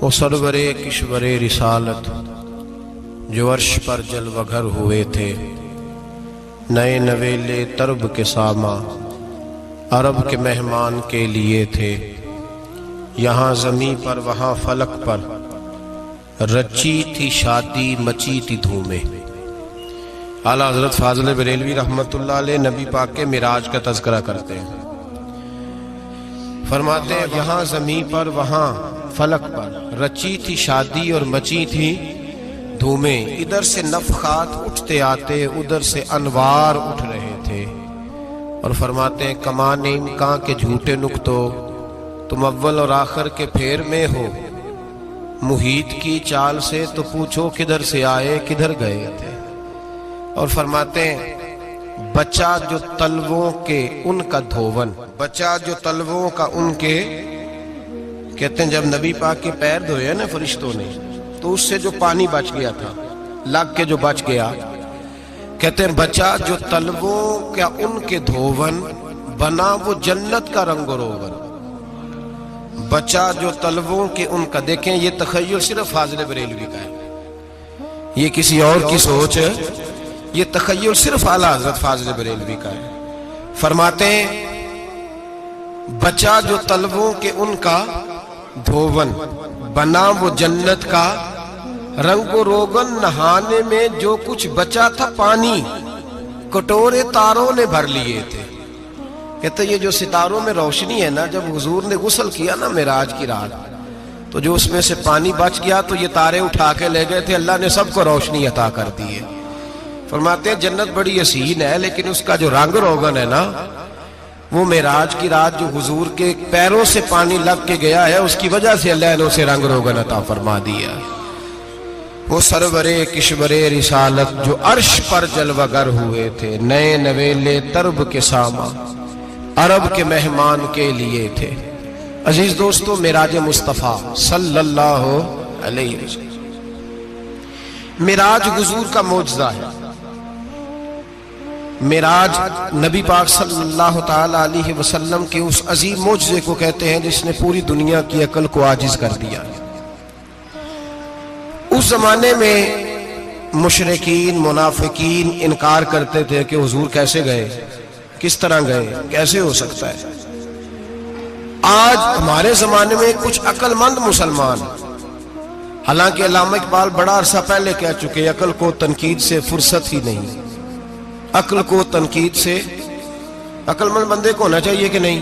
وہ سرور کشور رسالت جو عرش پر جلوہ گر ہوئے تھے، نئے نویلے طرب کے ساما عرب کے مہمان کے لیے تھے۔ یہاں زمیں پر وہاں فلک پر رچی تھی شادی مچی تھی دھومیں۔ اعلیٰ حضرت فاضل بریلوی رحمۃ اللہ علیہ نبی پاک کے معراج کا تذکرہ کرتے ہیں، فرماتے ہیں یہاں زمیں پر وہاں فلک پر رچی تھی شادی اور مچی تھی دھومیں۔ ادھر سے نفخات اٹھتے آتے، ادھر سے انوار اٹھ رہے تھے۔ اور فرماتے ہیں کمان امکان کے جھوٹے نکتو، تم اول اور آخر کے پھیر میں ہو۔ محیط کی چال سے تو پوچھو کدھر سے آئے کدھر گئے تھے۔ اور فرماتے ہیں بچہ جو تلووں کے ان کا دھوون، بچہ جو تلووں کا ان کے، کہتے ہیں جب نبی پاک کے پیر دھوئے نا فرشتوں نے تو اس سے جو پانی بچ گیا تھا، لگ کے جو بچ گیا، کہتے ہیں بچہ جو تلووں کا ان کے دھوون بنا وہ جنت کا رنگ و روغن۔ بچہ جو تلووں کے ان کا، دیکھیں یہ تخیل صرف فاضل بریلوی کا ہے، یہ کسی اور کی سوچ ہے، یہ تخیل صرف اعلیٰ حضرت فاضل بریلوی کا ہے۔ فرماتے ہیں بچہ جو تلووں کے ان کا دھوون بنا وہ جنت کا رنگ و روغن، نہانے میں جو کچھ بچا تھا پانی کٹورے تاروں نے بھر لیے تھے۔ کہتے یہ جو ستاروں میں روشنی ہے نا، جب حضور نے غسل کیا نا معراج کی رات، تو جو اس میں سے پانی بچ گیا تو یہ تارے اٹھا کے لے گئے تھے، اللہ نے سب کو روشنی عطا کر دی ہے۔ فرماتے ہیں جنت بڑی حسین ہے، لیکن اس کا جو رنگ روغن ہے نا، وہ معراج کی رات جو حضور کے پیروں سے پانی لگ کے گیا ہے، اس کی وجہ سے اللہ نے اسے رنگ روغن عطا فرما دیا۔ وہ سرور کشور رسالت جو عرش پر جلوہ گر ہوئے تھے، نئے نویلے طرب کے ساما عرب کے مہمان کے لیے تھے۔ عزیز دوستو، معراج مصطفیٰ صلی اللہ علیہ وسلم، معراج حضور کا معجزہ ہے۔ معراج نبی پاک صلی اللہ تعالی علیہ وسلم کے اس عظیم معجزے کو کہتے ہیں جس نے پوری دنیا کی عقل کو عاجز کر دیا۔ اس زمانے میں مشرکین منافقین انکار کرتے تھے کہ حضور کیسے گئے، کس طرح گئے، کیسے ہو سکتا ہے۔ آج ہمارے زمانے میں کچھ عقل مند مسلمان، حالانکہ علامہ اقبال بڑا عرصہ پہلے کہہ چکے عقل کو تنقید سے فرصت ہی نہیں۔ عقل کو تنقید سے، عقل مند بندے کو ہونا چاہیے کہ نہیں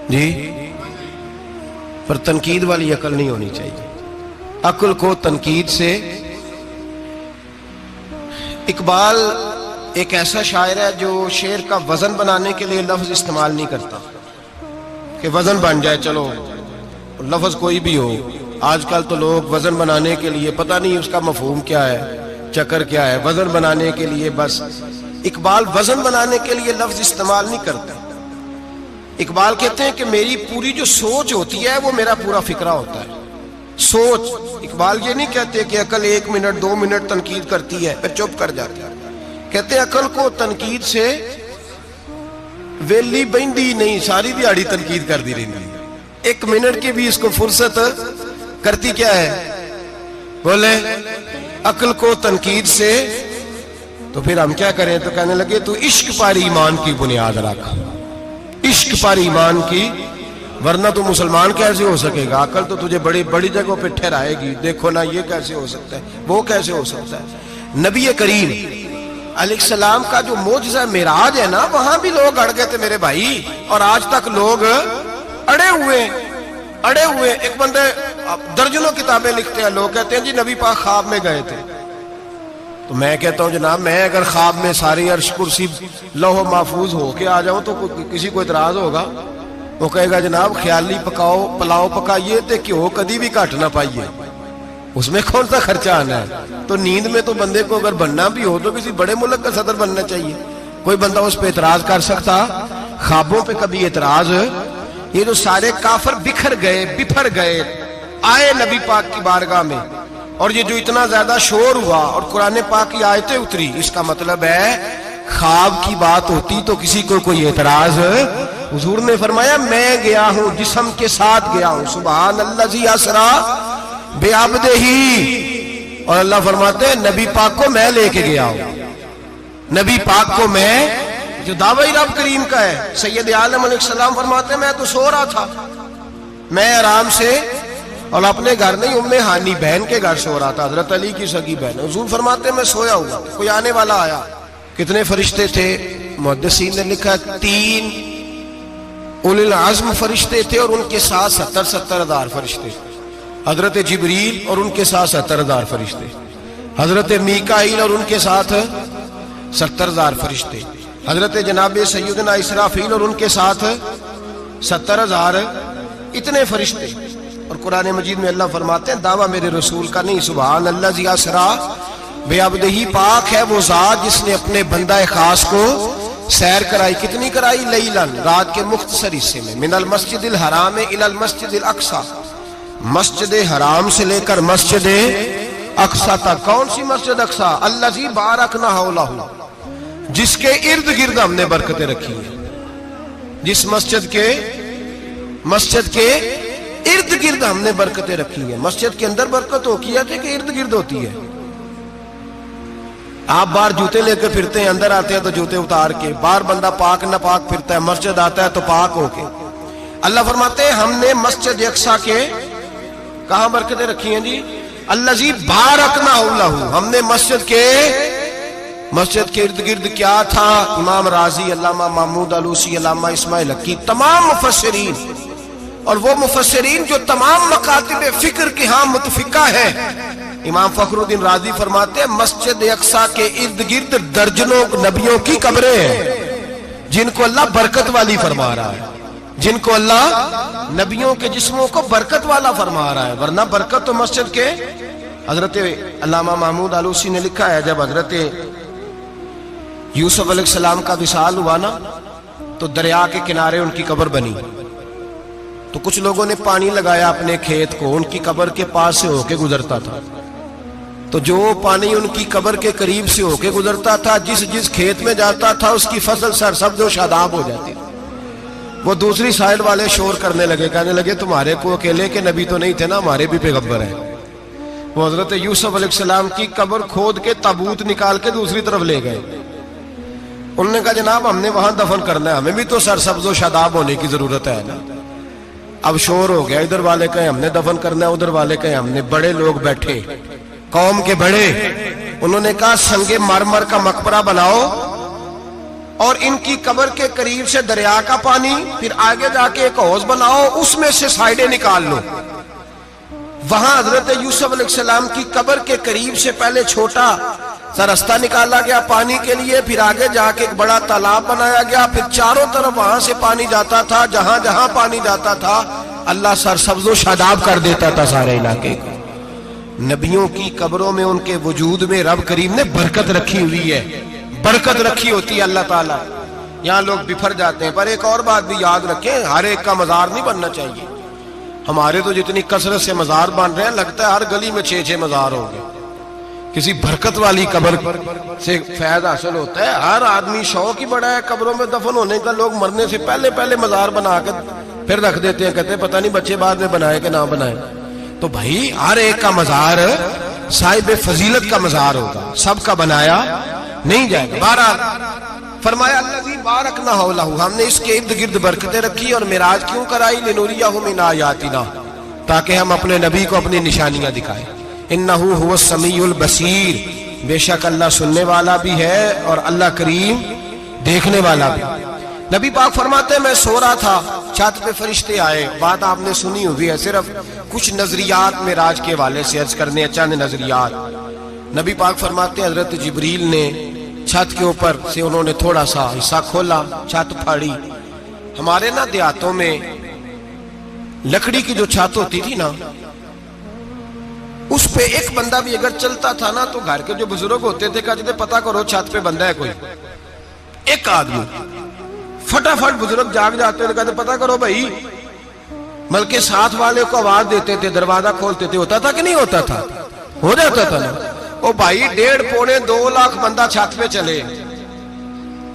جی، پر تنقید والی عقل نہیں ہونی چاہیے۔ عقل کو تنقید سے، اقبال ایک ایسا شاعر ہے جو شعر کا وزن بنانے کے لیے لفظ استعمال نہیں کرتا کہ وزن بن جائے، چلو لفظ کوئی بھی ہو۔ آج کل تو لوگ وزن بنانے کے لیے پتہ نہیں اس کا مفہوم کیا ہے، چکر کیا ہے، وزن بنانے کے لیے بس۔ اقبال وزن بنانے کے لیے لفظ استعمال نہیں کرتا۔ اقبال کہتے ہیں کہ میری پوری جو سوچ ہوتی ہے وہ میرا پورا فکرہ ہوتا ہے۔ سوچ، اقبال یہ نہیں کہتے کہ عقل 1 منٹ 2 منٹ تنقید کرتی ہے پھر چپ کر جاتی ہے۔ کہتے ہیں عقل کو تنقید سے ویلی بہندی نہیں، ساری دیہاڑی تنقید کر دی رہی، 1 منٹ کی بھی اس کو فرصت کرتی کیا ہے، بولے عقل کو تنقید سے۔ تو پھر ہم کیا کریں، تو کہنے لگے تو عشق پر ایمان کی بنیاد رکھ، عشق پر ایمان کی، ورنہ تو مسلمان کیسے ہو سکے گا، عقل تو تجھے بڑی بڑی جگہوں پہ ٹھہرائے گی، دیکھو نا یہ کیسے ہو سکتا ہے، وہ کیسے ہو سکتا ہے۔ نبی کریم علیہ السلام کا جو معجزہ معراج ہے نا، وہاں بھی لوگ اڑ گئے تھے میرے بھائی، اور آج تک لوگ اڑے ہوئے۔ ایک بندے درجنوں کتابیں لکھتے ہیں، لوگ کہتے ہیں جی نبی پاک خواب میں گئے تھے، تو میں کہتا ہوں جناب میں اگر خواب میں ساری عرش کرسی لوح محفوظ ہو کے آ جاؤں تو کسی کو اعتراض ہوگا؟ وہ کہے گا جناب خیالی پلاؤ پکائیے تے کیوں کدی بھی گھٹ نہ پائیے، اس میں کون سا خرچہ آنا ہے۔ تو نیند میں تو بندے کو اگر بننا بھی ہو تو کسی بڑے ملک کا صدر بننا چاہیے، کوئی بندہ اس پہ اعتراض کر سکتا؟ خوابوں پہ کبھی اعتراض؟ یہ جو سارے کافر بکھر گئے آئے نبی پاک کی بارگاہ میں، اور یہ جو اتنا زیادہ شور ہوا اور قرآن پاک کی آیتیں اتری، اس کا مطلب ہے خواب کی بات ہوتی تو کسی کو کوئی اعتراض حضور نے فرمایا میں گیا ہوں، جسم کے ساتھ گیا ہوں، سبحان الذی اسرا بعبدہ، اور اللہ فرماتے ہیں نبی پاک کو میں لے کے گیا ہوں، نبی پاک کو میں، جو دعوی رب کریم کا ہے۔ سید عالم علیہ السلام فرماتے ہیں میں تو سو رہا تھا، میں آرام سے، اور اپنے گھر نہیں، ام ہانی بہن کے گھر سو رہا تھا، حضرت علی کی سگی بہن۔ حضور فرماتے ہیں میں سویا ہوا، کوئی آنے والا آیا۔ کتنے فرشتے تھے؟ محدثین نے لکھا 3 اولی العزم فرشتے تھے، اور ان کے ساتھ 70 ہزار فرشتے، حضرت جبریل اور ان کے ساتھ 70 ہزار فرشتے، حضرت میکائیل اور ان کے ساتھ 70 ہزار فرشتے، حضرت جناب سیدنا اسرافیل اور ان کے ساتھ 70 ہزار، اتنے فرشتے۔ اور قرآن مجید میں اللہ فرماتے ہیں دعویٰ میرے رسول کا نہیں، سبحان الذی اسرا بعبدہ، پاک ہے وہ ذات جس نے اپنے بندہ خاص کو سیر کرائی۔ کتنی کرائی؟ لیلاً، رات کے مختصر حصے میں، من المسجد الحرام الی المسجد الاقصی، مسجد حرام سے لے کر مسجد اقصی تک۔ کون سی مسجد اقصی؟ الذی بارکنا حولہ، جس کے ارد گرد ہم نے برکتیں رکھی ہیں، جس مسجد کے ارد گرد ہم نے برکتیں رکھی ہیں۔ مسجد کے اندر برکت ہوتی ہے کہ ارد گرد ہوتی ہے؟ آپ باہر جوتے لے کے پھرتے ہیں، اندر آتے ہیں تو جوتے اتار کے، باہر بندہ پاک نہ پاک پھرتا ہے، مسجد آتا ہے تو پاک ہو کے۔ اللہ فرماتے ہیں ہم نے مسجد اقصی کے کہاں برکتیں رکھی ہیں جی؟ الذی بارکنا حولہ، ہم نے مسجد کے ارد گرد کیا تھا؟ امام راضی، علامہ محمود علوسی، علامہ اسماعیل حقی، تمام مفسرین، اور وہ مفسرین جو تمام مکاتب فکر کے ہاں متفقہ ہیں۔ امام فخر الدین رازی فرماتے ہیں مسجد اقصی کے ارد گرد درجنوں نبیوں کی قبریں ہیں، جن کو اللہ برکت والی فرما رہا ہے، جن کو اللہ نبیوں کے جسموں کو برکت والا فرما رہا ہے، ورنہ برکت تو مسجد کے۔ حضرت علامہ محمود علوسی نے لکھا ہے جب حضرت یوسف علیہ السلام کا وصال ہوا نا، تو دریا کے کنارے ان کی قبر بنی، تو کچھ لوگوں نے پانی لگایا اپنے کھیت کو، ان کی قبر کے پاس سے ہو کے گزرتا تھا، تو جو پانی ان کی قبر کے قریب سے ہو کے گزرتا تھا، جس کھیت میں جاتا تھا اس کی فصل سرسبز و شاداب ہو جاتی۔ وہ دوسری سائیڈ والے شور کرنے لگے، کہنے لگے تمہارے کو اکیلے کے نبی تو نہیں تھے نا، ہمارے بھی پیغمبر ہیں۔ وہ حضرت یوسف علیہ السلام کی قبر کھود کے تابوت نکال کے دوسری طرف لے گئے۔ انہوں نے کہا جناب ہم نے وہاں دفن کرنا ہے، ہمیں بھی تو سرسبز و شاداب ہونے کی ضرورت ہے نا۔ اب شور ہو گیا، ادھر والے کہیں ہم نے دفن کرنا ہے، ادھر والے کہیں ہم نے۔ بڑے لوگ بیٹھے، قوم کے بڑے، انہوں نے کہا سنگ مرمر کا مقبرہ بناؤ، اور ان کی قبر کے قریب سے دریا کا پانی، پھر آگے جا کے ایک حوض بناؤ، اس میں سے سائیڈیں نکال لو۔ وہاں حضرت یوسف علیہ السلام کی قبر کے قریب سے پہلے چھوٹا سا راستہ نکالا گیا پانی کے لیے، پھر آگے جا کے ایک بڑا تالاب بنایا گیا، پھر چاروں طرف وہاں سے پانی جاتا تھا، جہاں جہاں پانی جاتا تھا اللہ سرسبز و شاداب کر دیتا تھا سارے علاقے کو۔ نبیوں کی قبروں میں، ان کے وجود میں رب کریم نے برکت رکھی ہوئی ہے، برکت رکھی ہوتی ہے اللہ تعالیٰ۔ یہاں لوگ بفر جاتے ہیں، پر ایک اور بات بھی یاد رکھیں، ہر ایک کا مزار نہیں بننا چاہیے۔ ہمارے تو جتنی کثرت سے مزار بن رہے ہیں، لگتا ہے ہر گلی میں 6 مزار ہوں گے۔ کسی برکت والی قبر سے فیض حاصل ہوتا ہے۔ ہر آدمی شوق ہی بڑا ہے قبروں میں دفن ہونے کا، لوگ مرنے سے پہلے مزار بنا کے پھر رکھ دیتے ہیں، کہتے ہیں پتہ نہیں بچے بعد میں بنائے کہ نہ بنائے۔ تو بھائی ہر ایک کا مزار صاحب فضیلت کا مزار ہوگا، سب کا بنایا نہیں جائے گا۔ بہرحال فرمایا الذی بارکنا حولہ، ہم نے اس کے ارد گرد برکتیں رکھی، اور معراج کیوں کرائی؟ لنوریہ من آیاتنا، تاکہ ہم اپنے نبی کو اپنی نشانیاں دکھائیں۔ انہ هو السمیع البصیر، بے شک اللہ سننے والا بھی ہے اور اللہ کریم دیکھنے والا بھی۔ نبی پاک فرماتے ہیں میں سو رہا تھا، چھت پہ فرشتے آئے، بات آپ نے سنی ہوئی ہے، صرف کچھ نظریات معراج کے حوالے سے عرض کرنے ہیں، چند نظریات۔ نبی پاک فرماتے ہیں حضرت جبریل نے چھت کے اوپر سے انہوں نے تھوڑا سا حصہ کھولا، چھت پھاڑی۔ ہمارے نا دیہاتوں میں لکڑی کی جو چھت ہوتی تھی نا، اس پہ ایک بندہ بھی اگر چلتا تھا نا، تو گھر کے جو بزرگ ہوتے تھے کہتے تھے پتہ کرو چھت پہ بندہ ہے کوئی۔ ایک آدمی فٹافٹ بزرگ جاگ جاتے تھے، کہتے پتہ کرو بھائی، بلکہ ساتھ والے کو آواز دیتے تھے، دروازہ کھولتے تھے۔ ہوتا تھا کہ نہیں ہوتا تھا؟ ہو جاتا تھا نا۔ او بھائی 1.5-2 لاکھ بندہ چھت پہ چلے،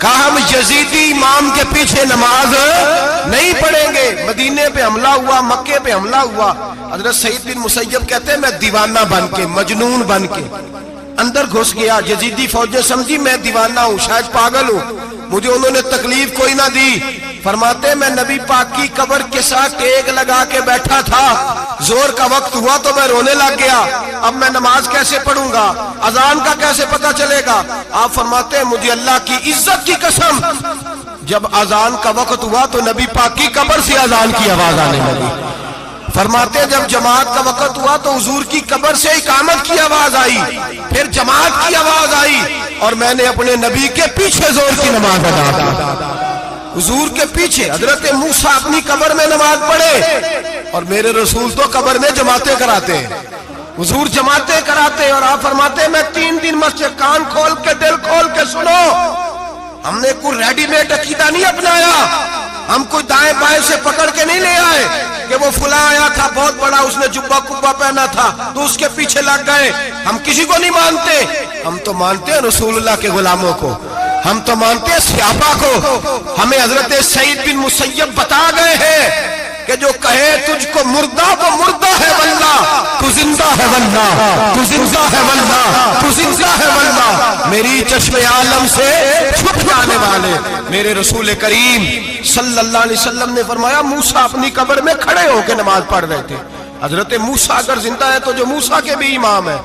کہا ہم یزیدی امام کے پیچھے نماز نہیں پڑھیں گے. مدینے پہ حملہ ہوا, مکے پہ حملہ ہوا. حضرت سعید بن مسیب کہتے ہیں میں دیوانہ بن کے, مجنون بن کے اندر گھس گیا. یزیدی فوجیں سمجھی میں دیوانہ ہوں, شاید پاگل ہوں, مجھے انہوں نے تکلیف کوئی نہ دی. فرماتے میں نبی پاک کی قبر کے ساتھ ٹیک لگا کے بیٹھا تھا, زور کا وقت ہوا تو میں رونے لگ گیا. اب میں نماز کیسے پڑھوں گا, اذان کا کیسے پتہ چلے گا؟ آپ فرماتے ہیں مجھے اللہ کی عزت کی قسم, جب اذان کا وقت ہوا تو نبی پاک کی قبر سے اذان کی آواز آنے لگی. فرماتے جب جماعت کا وقت ہوا تو حضور کی قبر سے اقامت کی آواز آئی, پھر جماعت کی آواز آئی, اور میں نے اپنے نبی کے پیچھے زور کی نماز ادا کی. حضور کے پیچھے حضرت موسیٰ اپنی قبر میں نماز پڑھے, اور میرے رسول تو قبر میں جماعتیں کراتے ہیں. حضور جماعتیں کراتے, اور آپ فرماتے میں 3 دن مسجد, کان کھول کے دل کھول کے سنو, ہم نے کوئی ریڈی میڈ عقیدہ نہیں اپنایا, ہم کوئی دائیں بائیں سے پکڑ کے نہیں لے آئے کہ وہ فلاں آیا تھا بہت بڑا, اس نے جبہ کبہ پہنا تھا تو اس کے پیچھے لگ گئے. ہم کسی کو نہیں مانتے, ہم تو مانتے ہیں رسول اللہ کے غلاموں کو, ہم تو مانتے ہیں صحابہ کو. ہمیں حضرت سعید بن مسیب بتا گئے ہیں کہ جو کہے تجھ کو مردہ وہ مردہ ہے واللہ, تو زندہ ہے واللہ, تو زندہ ہے واللہ, تو زندہ ہے واللہ. میری چشم عالم سے چھپ جانے والے میرے رسول کریم صلی اللہ علیہ وسلم نے فرمایا موسیٰ اپنی قبر میں کھڑے ہو کے نماز پڑھ رہے تھے. حضرت موسیٰ اگر زندہ ہے تو جو موسیٰ کے بھی امام ہے,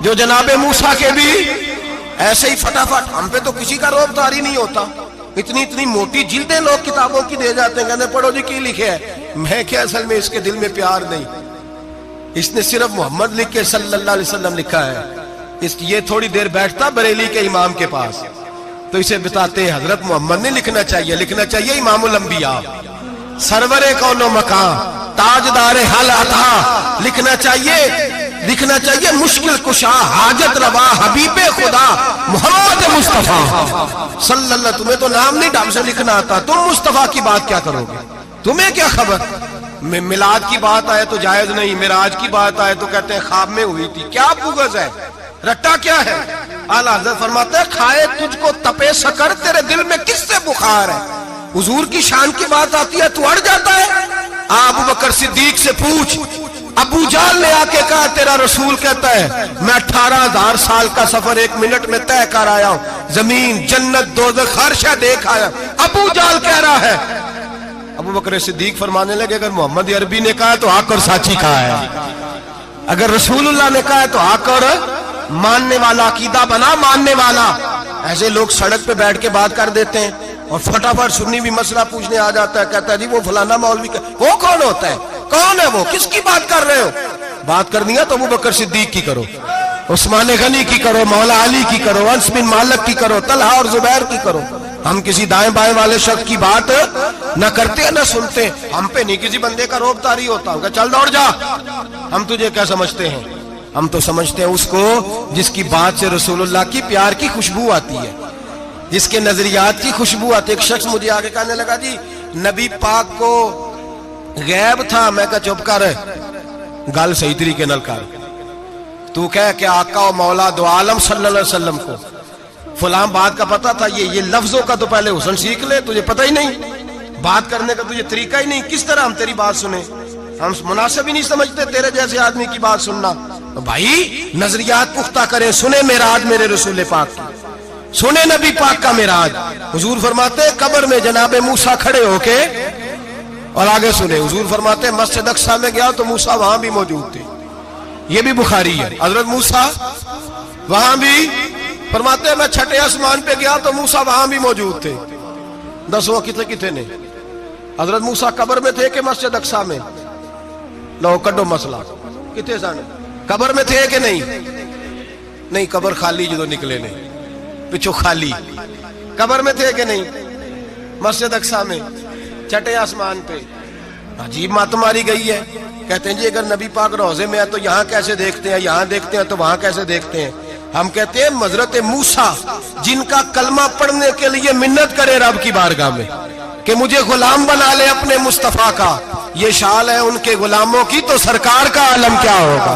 جو جناب موسیٰ کے بھی ایسے ہی فٹافٹ. ہم پہ تو کسی کا روب طاری نہیں ہوتا, اتنی موٹی جلدیں لوگ کتابوں کی دے جاتے ہیں, کہتے ہیں پڑھو جی کی لکھے ہے. میں کیا, اصل میں اس کے دل میں پیار نہیں, اس نے صرف محمد لکھ کے صلی اللہ علیہ وسلم لکھا ہے. یہ تھوڑی دیر بیٹھتا بریلی کے امام کے پاس تو اسے بتاتے ہیں حضرت محمد نے لکھنا چاہیے, لکھنا چاہیے امام الانبیاء, سرور کون و مکان, تاجدار حال عطا, لکھنا چاہیے مشکل کشا, حاجت روا, حبیب خدا محمد مصطفیٰ صلی اللہ. تمہیں تو نام نہیں ڈھنگ سے لکھنا آتا, تم مصطفیٰ کی بات کیا کرو گے, تمہیں کیا خبر. میلاد کی بات آئے تو جائز نہیں, معراج کی بات آئے تو کہتے ہیں خواب میں ہوئی تھی. کیا بغض ہے, رٹا کیا ہے. اعلیٰ حضرت فرماتا ہے کھائے تجھ کو تپے سکر, تیرے دل میں کس سے بخار ہے. حضور کی شان کی بات آتی ہے تو اڑ جاتا ہے. ابو بکر صدیق سے پوچھ, ابو جال نے آ کے کہا تیرا رسول کہتا ہے میں 18,000 سال کا سفر 1 منٹ میں طے کر آیا ہوں, زمین جنت دوزخ ہر شے دیکھ آیا. ابو جال کہہ رہا ہے. ابو بکر صدیق فرمانے لگے اگر محمد عربی نے کہا تو آ کر ساتھی کہا ہے, اگر رسول اللہ نے کہا ہے تو آ کر ماننے والا, عقیدہ بنا ماننے والا. ایسے لوگ سڑک پہ بیٹھ کے بات کر دیتے ہیں اور فٹافٹ سنی بھی مسئلہ پوچھنے آ جاتا ہے, کہتا ہے جی وہ فلانا مولوی کا, وہ کون ہوتا ہے, کون ہے وہ, کس کی بات کر رہے ہو. بات کرنی ہے تو ابو بکر صدیق کی کرو, عثمان غنی کی کرو, مولا علی کی کرو, انس بن مالک کی کرو, طلحہ اور زبیر کی کرو. ہم کسی دائیں بائیں والے شخص کی بات نہ کرتے نہ سنتے. ہم پہ نہیں کسی بندے کا روب طاری ہوتا, ہوں کہ چل دوڑ جا, ہم تجھے کیا سمجھتے ہیں. ہم تو سمجھتے ہیں اس کو جس کی بات سے رسول اللہ کی پیار کی خوشبو آتی ہے, جس کے نظریات کی خوشبو آتی ہے. ایک شخص مجھے آگے کہنے لگا جی نبی پاک کو غیب تھا. میں کہا چپ کر, گل صحیح طریقے نال کر. تو کہہ کہ آقا و مولا دو عالم صلی اللہ علیہ وسلم کو فلاں بات کا پتا تھا, یہ لفظوں کا تو پہلے حسن سیکھ لے, تجھے پتہ ہی نہیں, بات کرنے کا تجھے طریقہ ہی نہیں, کس طرح ہم تیری بات سنیں. ہم مناسب ہی نہیں سمجھتے تیرے جیسے آدمی کی بات سننا. بھائی نظریات پختہ کریں, سنیں معراج میرے رسول پاک کی, سنیں نبی پاک کا معراج. حضور فرماتے قبر میں جناب موسیٰ کھڑے ہو کے, اور آگے سنیں حضور فرماتے مسجد اقصیٰ میں گیا تو موسیٰ وہاں بھی موجود تھے. یہ بھی بخاری ہے. حضرت موسیٰ وہاں بھی, فرماتے میں 6 آسمان پہ گیا تو موسیٰ وہاں بھی موجود تھے. 10 وہ کتنے نے, حضرت موسیٰ قبر میں تھے کہ مسجد اقصیٰ میں, لو کڈو مسئلہ, کتنے سانے قبر میں تھے کہ نہیں, قبر خالی جو نکلے نے پچھو خالی, قبر میں تھے کہ نہیں, مسجد اقصیٰ میں 6 آسمان پہ. عجیب بات ماری گئی ہے. کہتے ہیں جی اگر نبی پاک روضے میں ہے تو یہاں کیسے دیکھتے ہیں, یہاں دیکھتے ہیں تو وہاں کیسے دیکھتے ہیں. ہم کہتے ہیں حضرت موسیٰ جن کا کلمہ پڑھنے کے لیے منت کرے رب کی بارگاہ میں کہ مجھے غلام بنا لے اپنے مصطفیٰ کا, یہ شال ہے ان کے غلاموں کی, تو سرکار کا عالم کیا ہوگا.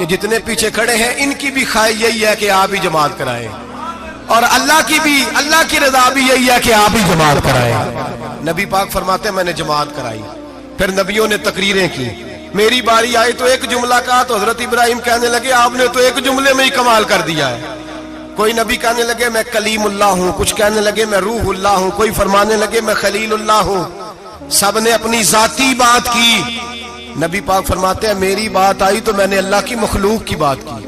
یہ جتنے پیچھے کھڑے ہیں ان کی بھی خواہش یہی ہے کہ آپ ہی جماعت کرائیں، اور اللہ کی رضا بھی یہی ہے کہ آپ ہی جماعت کرائیں۔ نبی پاک فرماتے ہیں میں نے جماعت کرائی، پھر نبیوں نے تقریریں کی، میری باری آئی تو ایک جملہ کہا تو حضرت ابراہیم کہنے لگے آپ نے تو ایک جملے میں ہی کمال کر دیا ہے۔ کوئی نبی کہنے لگے میں کلیم اللہ ہوں، کچھ کہنے لگے میں روح اللہ ہوں، کوئی فرمانے لگے میں خلیل اللہ ہوں، سب نے اپنی ذاتی بات کی۔ نبی پاک فرماتے ہیں میری بات آئی تو میں نے اللہ کی مخلوق کی بات کی،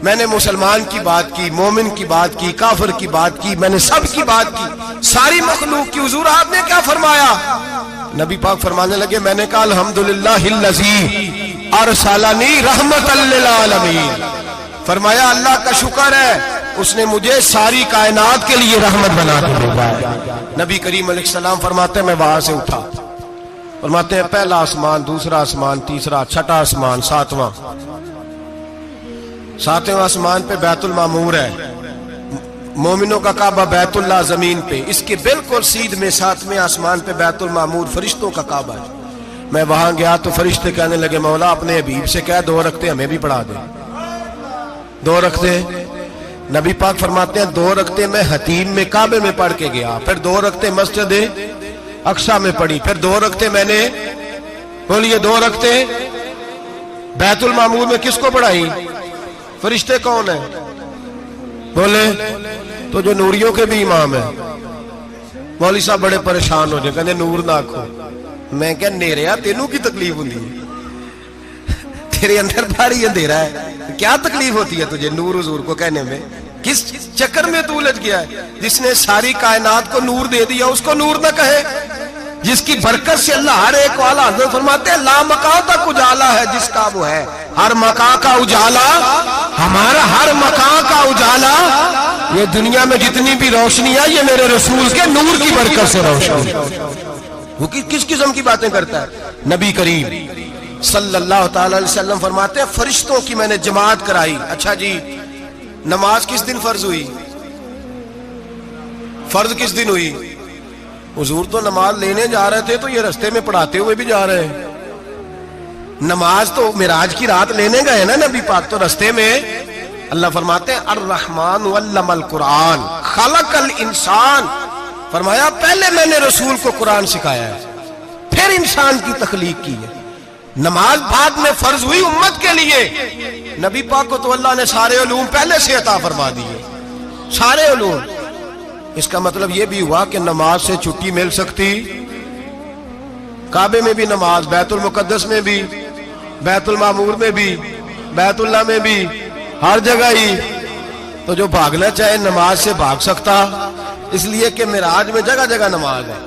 میں نے مسلمان کی بات کی، مومن کی بات کی، کافر کی بات کی، میں نے سب کی بات کی، ساری مخلوق کی۔ حضور آپ نے کیا فرمایا؟ نبی پاک فرمانے لگے میں نے کہا الحمدللہ الذی ارسلنی رحمت للعالمین، فرمایا اللہ کا شکر ہے اس نے مجھے ساری کائنات کے لیے رحمت بنا کے بھیجا ہے۔ نبی کریم علیہ السلام فرماتے ہیں میں وہاں سے اٹھا، فرماتے ہیں پہلا آسمان، دوسرا آسمان، تیسرا، چھٹا آسمان، ساتواں آسمان پہ بیت المعمور ہے، مومنوں کا کعبہ بیت اللہ زمین پہ، اس کے بالکل سیدھ میں ساتویں آسمان پہ بیت المعمور فرشتوں کا کعبہ ہے۔ میں وہاں گیا تو فرشتے کہنے لگے مولا اپنے حبیب سے کہہ 2 رکعتیں ہمیں بھی پڑھا دے۔ 2 رکعتیں نبی پاک فرماتے ہیں 2 رکعتیں میں حتیم میں کعبے میں پڑھ کے گیا، پھر 2 رکعتیں مسجد اقصی میں پڑھی، پھر 2 رکعتیں میں نے بولیے 2 رکعتیں بیت المعمور میں کس کو پڑھائی؟ فرشتے کون ہیں بولے؟ تو جو نوریوں کے بھی امام ہیں۔ مولوی صاحب بڑے پریشان ہو جائے، کہنے نور نہ آکھو۔ میں کہ نیریا تینوں کی تکلیف ہوتی ہے، تیرے اندر بھاری اندھیرا ہے، کیا تکلیف ہوتی ہے تجھے نور حضور کو کہنے میں؟ کس چکر میں تو الجھ گیا ہے؟ جس نے ساری کائنات کو نور دے دیا اس کو نور نہ کہے؟ جس کی برکت سے اللہ ہر ایک والا، حضرت فرماتے ہیں لا مکان تک اجالا ہے جس کا وہ ہے، ہر مکان کا اجالا ہمارا، ہر مکان کا اجالا، یہ دنیا میں جتنی بھی روشنی ہے یہ میرے رسول کے نور کی برکت سے روشن۔ وہ کس قسم کی باتیں کرتا ہے؟ نبی کریم صلی اللہ تعالی علیہ وسلم فرماتے ہیں فرشتوں کی میں نے جماعت کرائی۔ اچھا جی نماز کس دن فرض ہوئی؟ فرض کس دن ہوئی؟ حضور تو نماز لینے جا رہے تھے تو یہ رستے میں پڑھاتے ہوئے بھی جا رہے ہیں۔ نماز تو معراج کی رات لینے گئے نا نبی پاک، تو رستے میں اللہ فرماتے ہیں الرحمن علم القرآن خلق الانسان، فرمایا پہلے میں نے رسول کو قرآن سکھایا ہے پھر انسان کی تخلیق کی ہے۔ نماز بعد میں فرض ہوئی امت کے لیے، نبی پاک کو تو اللہ نے سارے علوم پہلے سے عطا فرما دیے، سارے علوم۔ اس کا مطلب یہ بھی ہوا کہ نماز سے چھٹی مل سکتی، کعبے میں بھی نماز، بیت المقدس میں بھی، بیت المعمور میں بھی، بیت اللہ میں بھی، ہر جگہ ہی۔ تو جو بھاگنا چاہے نماز سے بھاگ سکتا، اس لیے کہ معراج میں جگہ جگہ نماز ہے،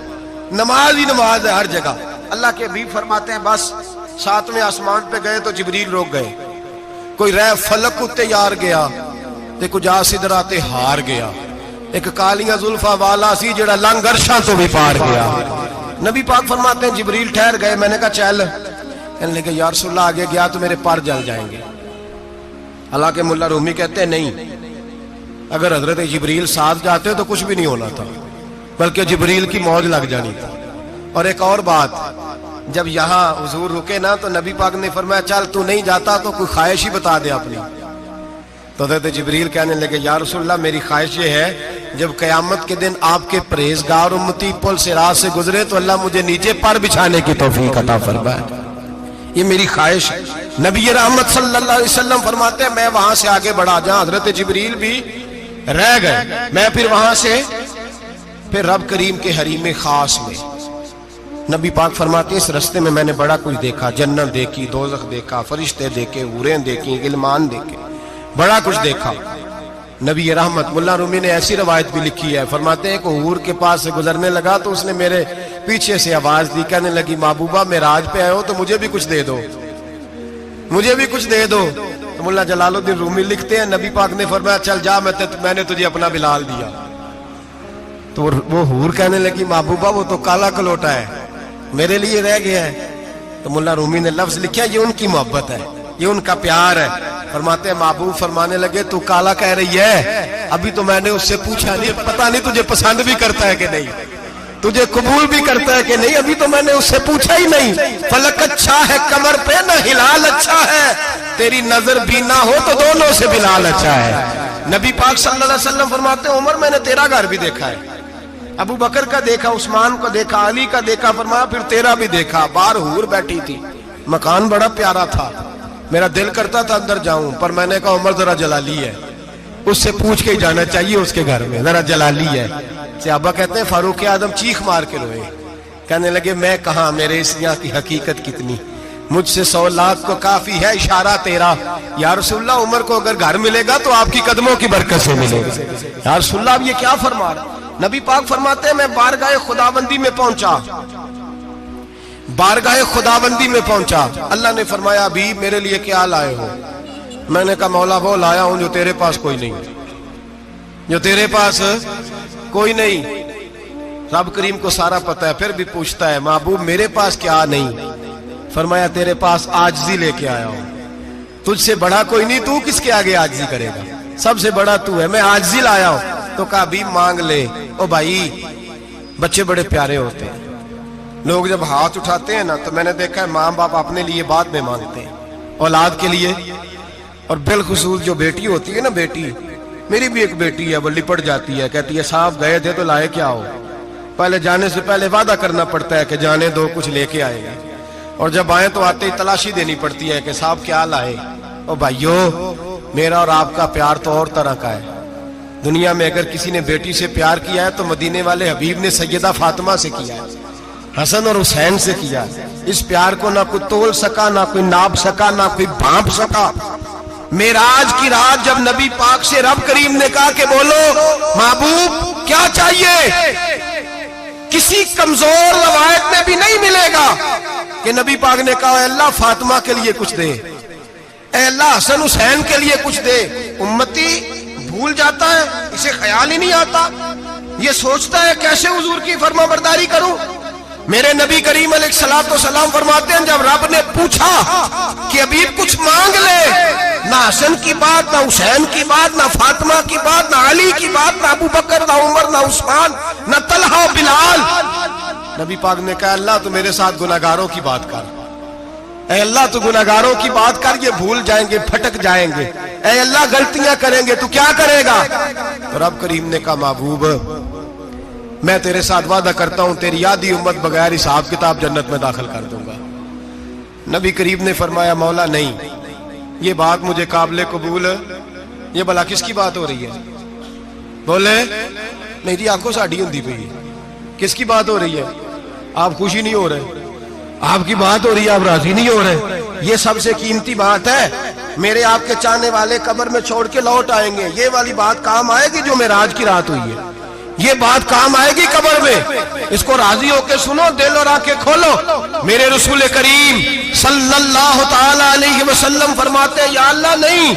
نماز ہی نماز ہے ہر جگہ۔ اللہ کے حبیب فرماتے ہیں بس 7ویں آسمان پہ گئے تو جبریل روک گئے، کوئی رہ فلک اتے یار گیا تے کچھ سدراتے ہار گیا، ایک کالیاں زلفا والا سی جڑا لنگ عرشاں تو بھی پار گیا۔ نبی پاک فرماتے ہیں جبریل ٹھہر گئے، میں نے کہا چل، کہنے لگے یا رسول اللہ آگے گیا تو میرے پر جل جائیں گے۔ حالانکہ ملا رومی کہتے ہیں نہیں، اگر حضرت جبریل ساتھ جاتے تو کچھ بھی نہیں ہونا تھا، بلکہ جبریل کی موج لگ جانی تھی۔ اور ایک اور بات، جب یہاں حضور رکے نا تو نبی پاک نے فرمایا چل تو نہیں جاتا تو کوئی خواہش ہی بتا دے اپنی۔ تو حضرت جبریل کہنے لگے یا رسول اللہ میری خواہش یہ ہے جب قیامت کے دن آپ کے پرہیزگار امتی پل سے راہ سے گزرے تو اللہ مجھے نیچے پر بچھانے کی توفیق عطا فرمائے، یہ میری خواہش ہے۔ نبی رحمت صلی اللہ علیہ وسلم فرماتے ہیں میں وہاں سے آگے بڑھا جہاں حضرت جبریل بھی رہ گئے، میں پھر وہاں سے پھر رب کریم کے حریم خاص میں۔ نبی پاک فرماتے ہیں اس رستے میں نے بڑا کچھ دیکھا، جنت دیکھی، دوزخ دیکھا، فرشتے دیکھے، حوریں دیکھی، غلمان دیکھے، بڑا کچھ دیکھا۔ نبی رحمت ملا رومی نے ایسی روایت بھی لکھی ہے، فرماتے ہیں کہ حور کے پاس سے گزرنے لگا تو اس نے میرے پیچھے سے آواز دی، کہنے لگی محبوبہ معراج پہ آئے ہو تو مجھے بھی کچھ دے دو، مجھے بھی کچھ دے دو۔ تو ملا جلال الدین رومی لکھتے ہیں نبی پاک نے فرمایا چل جا میں نے تجھے اپنا بلال دیا۔ تو وہ حور کہنے لگی محبوبہ وہ تو کالا کلوٹا ہے، میرے لیے رہ گیا ہے۔ تو ملا رومی نے لفظ لکھا یہ ان کی محبت ہے، یہ ان کا پیار ہے۔ فرماتے ہیں محبوب فرمانے لگے تو کالا کہہ رہی ہے، ابھی تو میں نے اس سے پوچھا نہیں، پتہ نہیں تجھے پسند بھی کرتا ہے کہ نہیں، تجھے قبول بھی کرتا ہے کہ نہیں، ابھی تو میں نے اس سے پوچھا ہی نہیں۔ فلک اچھا ہے کمر پہ نہ ہلال اچھا ہے، تیری نظر بھی نہ ہو تو دونوں سے بلال اچھا ہے. نبی پاک صلی اللہ علیہ وسلم فرماتے ہیں عمر میں نے تیرا گھر بھی دیکھا ہے, ابو بکر کا دیکھا, عثمان کو دیکھا, علی کا دیکھا, فرمایا پھر تیرا بھی دیکھا. باہر حور بیٹھی تھی, مکان بڑا پیارا تھا, میرا دل کرتا تھا اندر جاؤں, پر میں نے کہا عمر ذرا جلالی ہے, اس سے پوچھ کے ہی جانا چاہیے اس کے گھر میں, ذرا جلالی ہے. صحابہ کہتے ہیں فاروق اعظم چیخ مار کے روئے, کہنے لگے میں کہاں, میرے اس یہاں کی حقیقت کتنی, مجھ سے 100 لاکھ کو کافی ہے اشارہ تیرا. یا رسول اللہ عمر کو اگر گھر ملے گا تو آپ کی قدموں کی برکت سے ملے گا. یا رسول اللہ اب یہ کیا فرما رہا. نبی پاک فرماتے ہیں میں بارگاہ خداوندی میں پہنچا, بارگاہ خداوندی میں پہنچا, اللہ نے فرمایا ابھی میرے لیے کیا لائے ہو. میں نے کہا مولا وہ لایا ہوں جو تیرے پاس کوئی نہیں, جو تیرے پاس کوئی نہیں. رب کریم کو سارا پتہ ہے, پھر بھی پوچھتا ہے محبوب میرے پاس کیا نہیں. فرمایا تیرے پاس عاجزی لے کے آیا ہوں, تجھ سے بڑا کوئی نہیں, تو کس کے آگے عاجزی کرے گا, سب سے بڑا تو ہے, میں عاجزی لایا ہوں. تو کہا بھی مانگ لے. او بھائی بچے بڑے پیارے ہوتے ہیں, لوگ جب ہاتھ اٹھاتے ہیں نا تو میں نے دیکھا ہے ماں باپ اپنے لیے بعد میں مانگتے ہیں, اولاد کے لیے. اور بالخصوص جو بیٹی ہوتی ہے نا, بیٹی, میری بھی ایک بیٹی ہے, وہ لپٹ جاتی ہے, کہتی ہے صاحب گئے تھے تو لائے کیا ہو. پہلے جانے سے پہلے وعدہ کرنا پڑتا ہے کہ جانے دو کچھ لے کے آئے گا, اور جب آئیں تو آتے ہی تلاشی دینی پڑتی ہے کہ صاحب کیا لائے. او بھائیو میرا اور آپ کا پیار تو اور طرح کا ہے. دنیا میں اگر کسی نے بیٹی سے پیار کیا ہے تو مدینے والے حبیب نے سیدہ فاطمہ سے کیا ہے, حسن اور حسین سے کیا. اس پیار کو نہ کوئی تول سکا, نہ کوئی ناپ سکا, نہ کوئی بھانپ سکا. معراج کی رات جب نبی پاک سے رب کریم نے کہا کہ بولو محبوب کیا چاہیے, کسی کمزور روایت میں بھی نہیں ملے گا کہ نبی پاک نے کہا اے اللہ فاطمہ کے لیے کچھ دے, اے اللہ حسن حسین کے لیے کچھ دے. امتی بھول جاتا ہے, اسے خیال ہی نہیں آتا, یہ سوچتا ہے کیسے حضور کی فرما برداری کروں. میرے نبی کریم علیہ الصلوۃ والسلام فرماتے ہیں جب رب نے پوچھا کہ ابھی کچھ مانگ لے, نہ حسن کی بات, نہ حسین کی بات, نہ فاطمہ کی بات, نہ علی کی بات, نہ ابو بکر, نہ عمر, نہ عثمان, نہ طلحہ, بلال. نبی پاک نے کہا اللہ تو میرے ساتھ گناہگاروں کی بات کر, اے اللہ تو گناہگاروں کی بات کر, یہ بھول جائیں گے, پھٹک جائیں گے, اے اللہ غلطیاں کریں گے, تو کیا کرے گا. تو رب کریم نے کہا محبوب میں تیرے ساتھ وعدہ کرتا ہوں تیری آدھی امت بغیر حساب کتاب جنت میں داخل کر دوں گا. نبی کریم نے فرمایا مولا نہیں, یہ بات مجھے قابل قبول, یہ بلا کس کی بات ہو رہی ہے. بولے نہیں جی آنکھوں ساڑھی ہوندی پئی ہے, کس کی بات ہو رہی ہے. آپ خوشی نہیں ہو رہے, آپ کی بات ہو رہی ہے, آپ راضی نہیں ہو رہے. یہ سب سے قیمتی بات ہے, میرے آپ کے چاہنے والے قبر میں چھوڑ کے لوٹ آئیں گے, یہ والی بات کام آئے گی جو معراج کی رات ہوئی ہے, یہ بات کام آئے گی قبر میں. اس کو راضی ہو کے سنو, دل اور آنکھیں کھولو. میرے رسول کریم صلی اللہ تعالی علیہ وسلم فرماتے ہیں یا اللہ نہیں,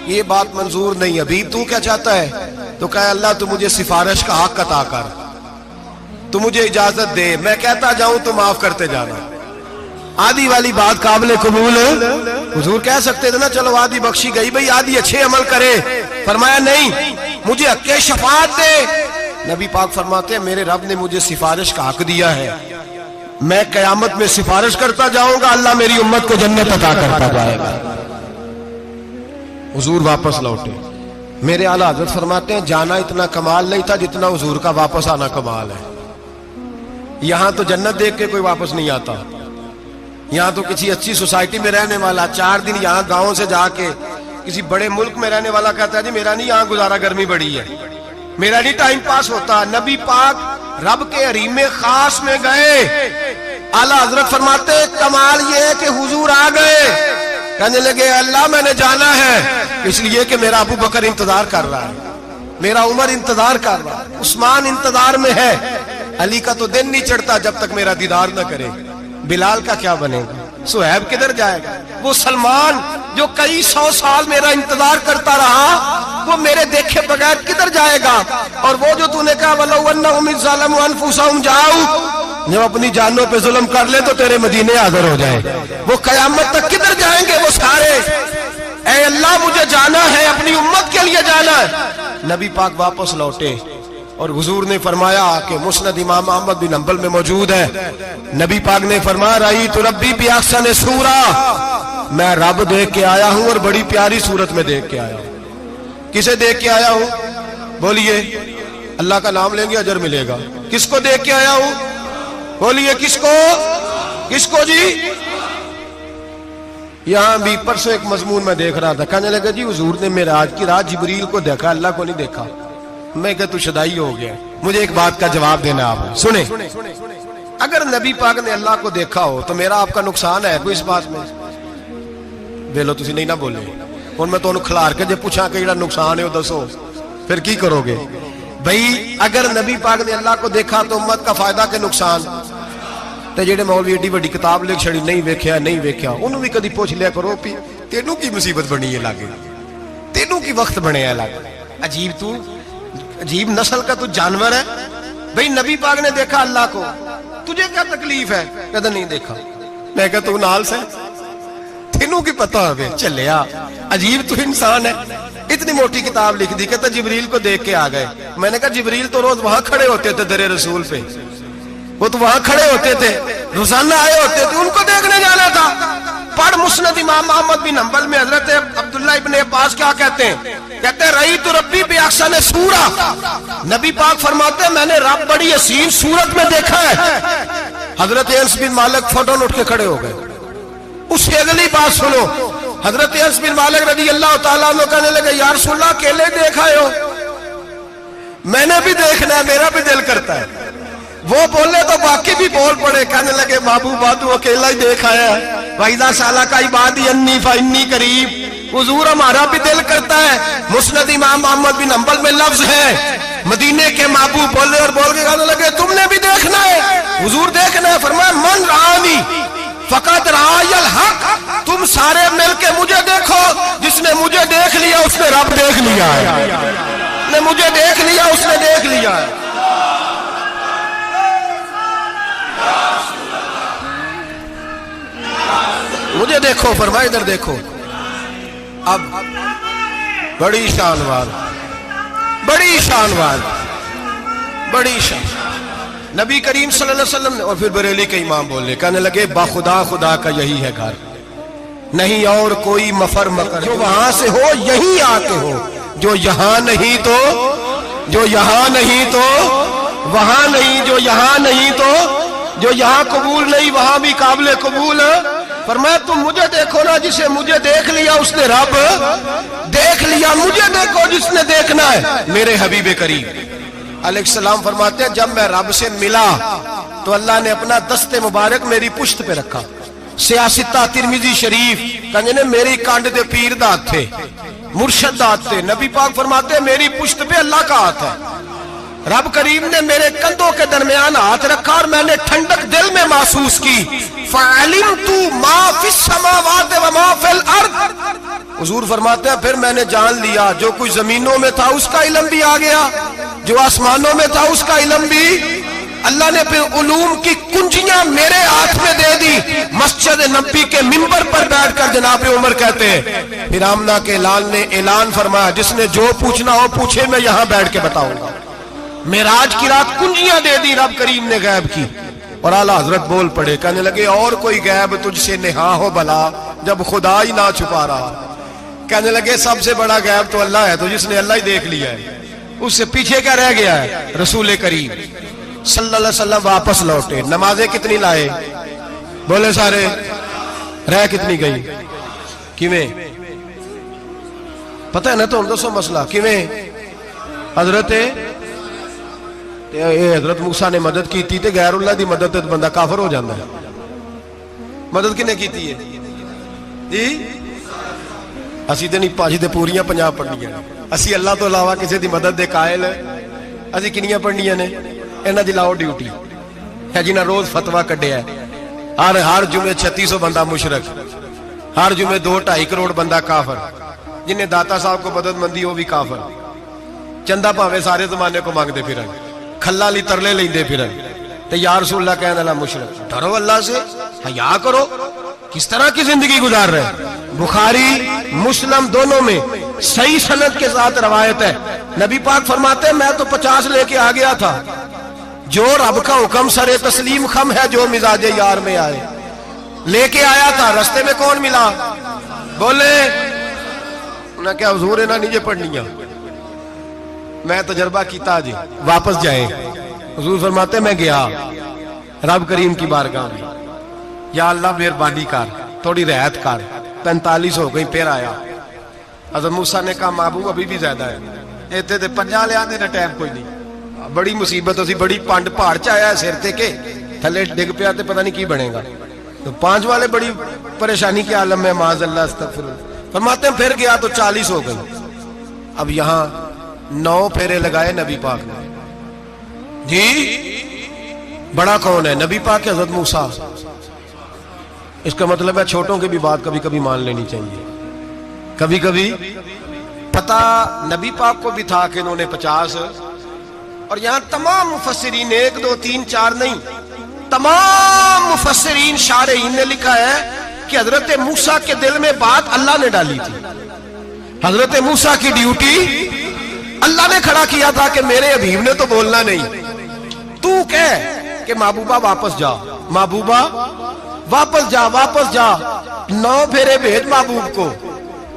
یہ بات منظور نہیں. ابھی تو کیا چاہتا ہے. تو کہا اللہ تو مجھے سفارش کا حق عطا کر, تو مجھے اجازت دے, میں کہتا جاؤں تو معاف کرتے جانا. آدھی والی بات قابل قبول, حضور کہہ سکتے تھے نا چلو آدھی بخشی گئی بھئی, آدھی اچھے عمل کرے. فرمایا نہیں, مجھے حق شفاعت دے. نبی پاک فرماتے ہیں میرے رب نے مجھے سفارش کا حق دیا ہے, میں قیامت میں سفارش کرتا جاؤں گا, اللہ میری امت کو جنت عطا کرتا جائے گا. حضور واپس لوٹے. میرے اعلیٰ حضرت فرماتے ہیں جانا اتنا کمال نہیں تھا جتنا حضور کا واپس آنا کمال ہے. یہاں تو جنت دیکھ کے کوئی واپس نہیں آتا, یہاں تو کسی اچھی سوسائٹی میں رہنے والا 4 دن یہاں گاؤں سے جا کے کسی بڑے ملک میں رہنے والا کہتا ہے جی میرا نہیں یہاں گزارا, گرمی بڑی ہے, میرا نہیں ٹائم پاس ہوتا. نبی پاک رب کے حریم خاص میں گئے. اعلیٰ حضرت فرماتے ہیں کمال یہ ہے کہ حضور آ گئے, کہنے لگے اللہ میں نے جانا ہے, اس لیے کہ میرا ابو بکر انتظار کر رہا ہے, میرا عمر انتظار کر رہا ہے, عثمان انتظار میں ہے, علی کا تو دن نہیں چڑھتا جب تک میرا دیدار نہ کرے. بلال کا کیا بنے گا, صہیب کدھر جائے گا, وہ سلمان جو کئی 100 سال میرا انتظار کرتا رہا وہ میرے دیکھے بغیر کدھر جائے گا. اور وہ جو تو نے کہا وَلَوْ أَنَّهُمْ إِذْ ظَلَمُوا أَنفُسَهُمْ جَاءُوا, جب اپنی جانوں پہ ظلم کر لے تو تیرے مدینے حاضر ہو جائے, وہ قیامت تک کدھر جائیں گے وہ سارے. اے اللہ مجھے جانا ہے, اپنی امت کے لیے جانا ہے. نبی پاک واپس لوٹے اور حضور نے فرمایا کہ مسند امام احمد بن حنبل میں موجود ہے, نبی پاک نے فرمایا رأیت ربی بأحسن صورہ, میں رب دیکھ کے آیا ہوں اور بڑی پیاری صورت میں دیکھ کے آیا ہوں. کسے دیکھ کے آیا ہوں؟ بولیے. اللہ کا نام لیں گے اجر ملے گا. کس کو دیکھ کے آیا ہوں؟ بولیے. کس کو؟ کس کو جی؟ یہاں بھی پرسوں ایک مضمون میں دیکھ رہا تھا, کہنے لگا جی حضور نے معراج کی رات جبریل کو دیکھا, اللہ کو نہیں دیکھا. میں کہا تو شدائی ہو گیا. مجھے ایک بات کا جواب دینا آپ سنیں. اگر نبی پاک نے اللہ کو دیکھا ہو تو میرا آپ کا نقصان ہے کوئی اس بات میں؟ بولو تسی نہیں نہ بولے. اور میں تو انہوں کھلار کے جب پوچھا کہ جڑا نقصان ہے وہ دسو, پھر کی کرو گے بھئی؟ اگر نبی پاک نے اللہ کو دیکھا تو امت کا فائدہ کہ نقصان؟ تے جڑے مولوی ایڈی بڑی کتاب لکھ چھڑی نہیں ویکھیا نہیں ویکھیا, انہوں بھی کدی پوچھ لیا کرو پی تینوں کی مصیبت بنی ہے لاگے, تینوں کی وقت بنے ہے لاگے. عجیب تو عجیب نسل کا تو جانور ہے بھئی. نبی پاک نے دیکھا اللہ کو, تجھے کیا تکلیف ہے؟ کہتا نہیں دیکھا. میں کہا تو نال سے تینوں کی پتہ ہوئے چلیا. عجیب تو انسان ہے. اتنی موٹی کتاب لکھ دی, کہتا جبریل کو دیکھ کے آ گئے. میں نے کہا جبریل تو روز وہاں کھڑے ہوتے تھے در رسول پہ, وہ تو وہاں کھڑے ہوتے تھے, روزانہ آئے ہوتے تھے, ان کو دیکھنے جانا تھا. پڑھ مسند امام احمد بن حنبل میں حضرت عبداللہ ابن عباس کیا کہتے ہیں؟ کہتے ہیں رأیت ربی بأحسن صورہ. نبی پاک فرماتے ہیں میں نے رب بڑی حسین صورت میں دیکھا ہے. حضرت انس بن مالک فوٹون اٹھ کے کھڑے ہو گئے. اس سے اگلی بات سنو, حضرت انس بن مالک رضی اللہ تعالیٰ عنہ کہنے لگے یا رسول اللہ اکیلے دیکھا ہو؟ میں نے بھی دیکھنا ہے, میرا بھی دل کرتا ہے. وہ بولے تو باقی بھی بول پڑے, کہنے لگے محبوبہ تو اکیلا ہی دیکھ آیا ہے. وَإِذَا سَأَلَكَ عِبَادِي عَنِّي فَإِنِّي قَرِيبٌ. حضور ہمارا بھی دل کرتا ہے. مسند امام احمد بن حنبل میں لفظ ہے مدینے کے محبوب بولے اور بول کے کہنے لگے تم نے بھی دیکھنا ہے؟ حضور دیکھنا ہے. فرمایا من رآنی فقط رآی الحق. تم سارے مل کے مجھے دیکھو, جس نے مجھے دیکھ لیا اس نے رب دیکھ لیا ہے. نے مجھے دیکھ لیا اس نے دیکھ لیا ہے. مجھے دیکھو, فرمائے ادھر دیکھو. اب بڑی شانوار, بڑی شانوار, بڑی شان. نبی کریم صلی اللہ علیہ وسلم نے, اور پھر بریلی کے امام بولے, کہنے لگے با خدا خدا کا یہی ہے گھر, نہیں اور کوئی مفر مکر. جو وہاں سے ہو یہی آتے ہو, جو یہاں نہیں تو, جو یہاں نہیں تو وہاں نہیں, جو یہاں نہیں تو, جو یہاں قبول نہیں وہاں بھی قابل قبول. فرمایا تم مجھے دیکھو نا, جسے مجھے دیکھ لیا اس نے رب دیکھ لیا. مجھے دیکھو جس نے دیکھنا ہے میرے حبیب کریم علیہ السلام. فرماتے ہیں جب میں رب سے ملا تو اللہ نے اپنا دست مبارک میری پشت پہ رکھا. سیاستہ ترمذی شریف کہنے نے میری کانڈ دے پیر دات تھے, مرشد دات تھے. نبی پاک فرماتے ہیں میری پشت پہ اللہ کا ہاتھ ہے. رب کریم نے میرے کندھوں کے درمیان ہاتھ رکھا اور میں نے ٹھنڈک دل میں محسوس کی. فَعَلِمْتُ مَا فِي السَّمَاوَاتِ وَمَا فِي الْأَرْضِ. حضور فرماتے ہیں پھر میں نے جان لیا جو کچھ زمینوں میں تھا اس کا علم بھی آ گیا, جو آسمانوں میں تھا اس کا علم بھی. اللہ نے پھر علوم کی کنجیاں میرے ہاتھ میں دے دی. مسجد نبی کے منبر پر بیٹھ کر جناب عمر کہتے ہیں پھر آمنہ کے لال نے اعلان فرمایا جس نے جو پوچھنا ہو پوچھے, میں یہاں بیٹھ کے بتاؤں گا. معراج کی رات کنجیاں دے دی رب کریم نے غیب کی. اور اعلیٰ حضرت بول پڑے, کہنے لگے اور کوئی غیب تجھ سے نہا ہو بھلا جب خدا ہی نہ چھپا رہا. کہنے لگے سب سے بڑا غیب تو اللہ ہے, تو جس نے اللہ ہی دیکھ لیا ہے اس سے پیچھے کیا رہ گیا ہے؟ رسول کریم صلی اللہ علیہ وسلم واپس لوٹے. نمازیں کتنی لائے؟ بولے سارے. رہ کتنی گئی؟ کیویں پتہ ہے نا؟ تو ہم دسو مسئلہ کیویں. حضرت موسیٰ نے مدد کی تھی تے غیر اللہ دی مدد تے بندہ کافر ہو جاندہ ہے. مدد کنے کی تھی ہے جی؟ اسی تے نہیں پاجی تے پوریاں 50 پڑھنیاں. اسی اللہ تو علاوہ کسی دی مدد دے قائل ہے. اسی کنیاں پڑھنیاں نے انہاں دی لاؤ ڈیوٹی ہے جنہاں روز فتویٰ کڈے ہے. ہر جمعے 3600 بندہ مشرک, ہر جمعے 2-2.5 کروڑ بندہ کافر. جنہیں داتا صاحب کو مدد مندی ہو بھی کافر. چندہ پاوے سارے زمانے کو مانگ دے پھرن, کھلا لی ترلے لیں دے پھرن. تے یا رسول اللہ کہنے اللہ مشرک. ڈرو اللہ سے, حیا کرو. کس طرح کی زندگی گزار رہے؟ بخاری مسلم دونوں میں صحیح سند کے ساتھ روایت ہے. نبی پاک فرماتے ہیں میں تو 50 لے کے آ گیا تھا. جو رب کا حکم سرے تسلیم خم ہے جو مزاج یار میں آئے. لے کے آیا تھا، رستے میں کون ملا؟ بولے انہیں کیا حضور انہیں نیچے پڑھنی ہے، میں تجربہ کیتا جی، واپس جائیں۔ حضور فرماتے میں گیا رب کریم کی بارگاہ میں، یا اللہ مہربانی کر، تھوڑی رعایت کر، 45 ہو گئی، پھر آیا۔ حضرت موسیٰ نے کہا محبوب ابھی بھی زیادہ ہے، ایتھے تے 50 لے آنے ٹائم کوئی نہیں، بڑی مصیبت ہوسی، بڑی پانڈ پہاڑ چایا ہے سر تے کے تھلے ڈگ پیا تے پتہ نہیں کی بنے گا، تو 5 والے بڑی پریشانی کے عالم میں، معاذ اللہ استغفر اللہ۔ فرماتے ہیں پھر گیا تو 40 ہو گئی۔ اب یہاں 9 پھیرے لگائے نبی پاک نے، جی بڑا کون ہے؟ نبی پاک کے حضرت موسیٰ۔ اس کا مطلب ہے چھوٹوں کی بھی بات کبھی کبھی مان لینی چاہیے، کبھی کبھی پتہ نبی پاک کو بھی تھا کہ انہوں نے 50، اور یہاں تمام مفسرین 1 2 3 4 نہیں، تمام مفسرین شارحین نے لکھا ہے کہ حضرت موسیٰ کے دل میں بات اللہ نے ڈالی تھی، حضرت موسیٰ کی ڈیوٹی اللہ نے کھڑا کیا تھا کہ میرے حبیب نے تو بولنا نہیں، تو کہہ کہ محبوبہ واپس جا، محبوبہ واپس جا، واپس جا، 9 پھیرے بھیج محبوب کو۔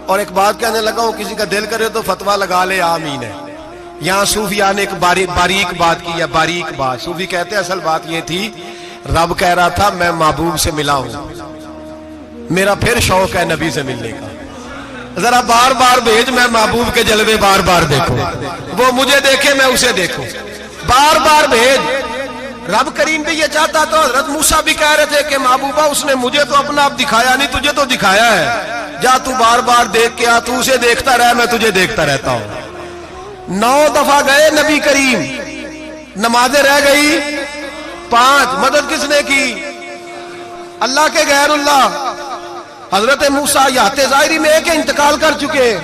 اور ایک بات کہنے لگا ہوں، کسی کا دل کرے تو فتویٰ لگا لے، آمین ہے۔ یہاں صوفیاء نے ایک باریک بات کی ہے، باریک بات۔ صوفی کہتے ہیں اصل بات یہ تھی، رب کہہ رہا تھا میں محبوب سے ملا ہوں، میرا پھر شوق ہے نبی سے ملنے کا، ذرا بار بار بھیج، میں محبوب کے جلوے بار بار دیکھوں، وہ مجھے دیکھے میں اسے دیکھوں، بار بار بھیج۔ رب کریم بھی یہ چاہتا تو حضرت موسیٰ بھی کہہ رہے تھے کہ محبوبہ اس نے مجھے تو اپنا آپ دکھایا نہیں، تجھے تو دکھایا ہے، جا تو بار بار دیکھ کے آ، تو اسے دیکھتا رہ، میں تجھے دیکھتا رہتا ہوں۔ 9 دفعہ گئے نبی کریم، نمازیں رہ گئی 5، مدد کس نے کی؟ اللہ کے غیر اللہ۔ حضرت موسیٰ یات ظاہری میں کہ انتقال کر چکے،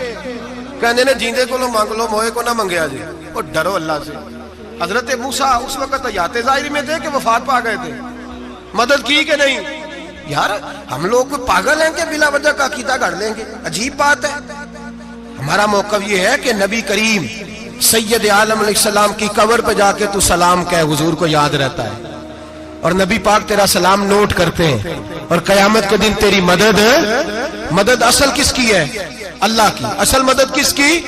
کہنے نے جیندے کو لو مانگ لو، موئے کو نہ منگیا جی، اور ڈرو اللہ سے۔ حضرت موسیٰ اس وقت یات ظاہری میں تھے کہ وفات پا گئے تھے، مدد کی کہ نہیں؟ یار ہم لوگ پاگل ہیں کہ بلا وجہ کا عقیدہ گھڑ لیں گے؟ عجیب بات ہے۔ ہمارا موقف یہ ہے کہ نبی کریم سید عالم علیہ السلام کی قبر پہ جا کے تو سلام کہے، حضور کو یاد رہتا ہے، اور نبی پاک تیرا سلام نوٹ کرتے ہیں، اور قیامت کے دن تیری مدد اصل کس کی ہے؟ اللہ کی۔ اصل مدد کس کی؟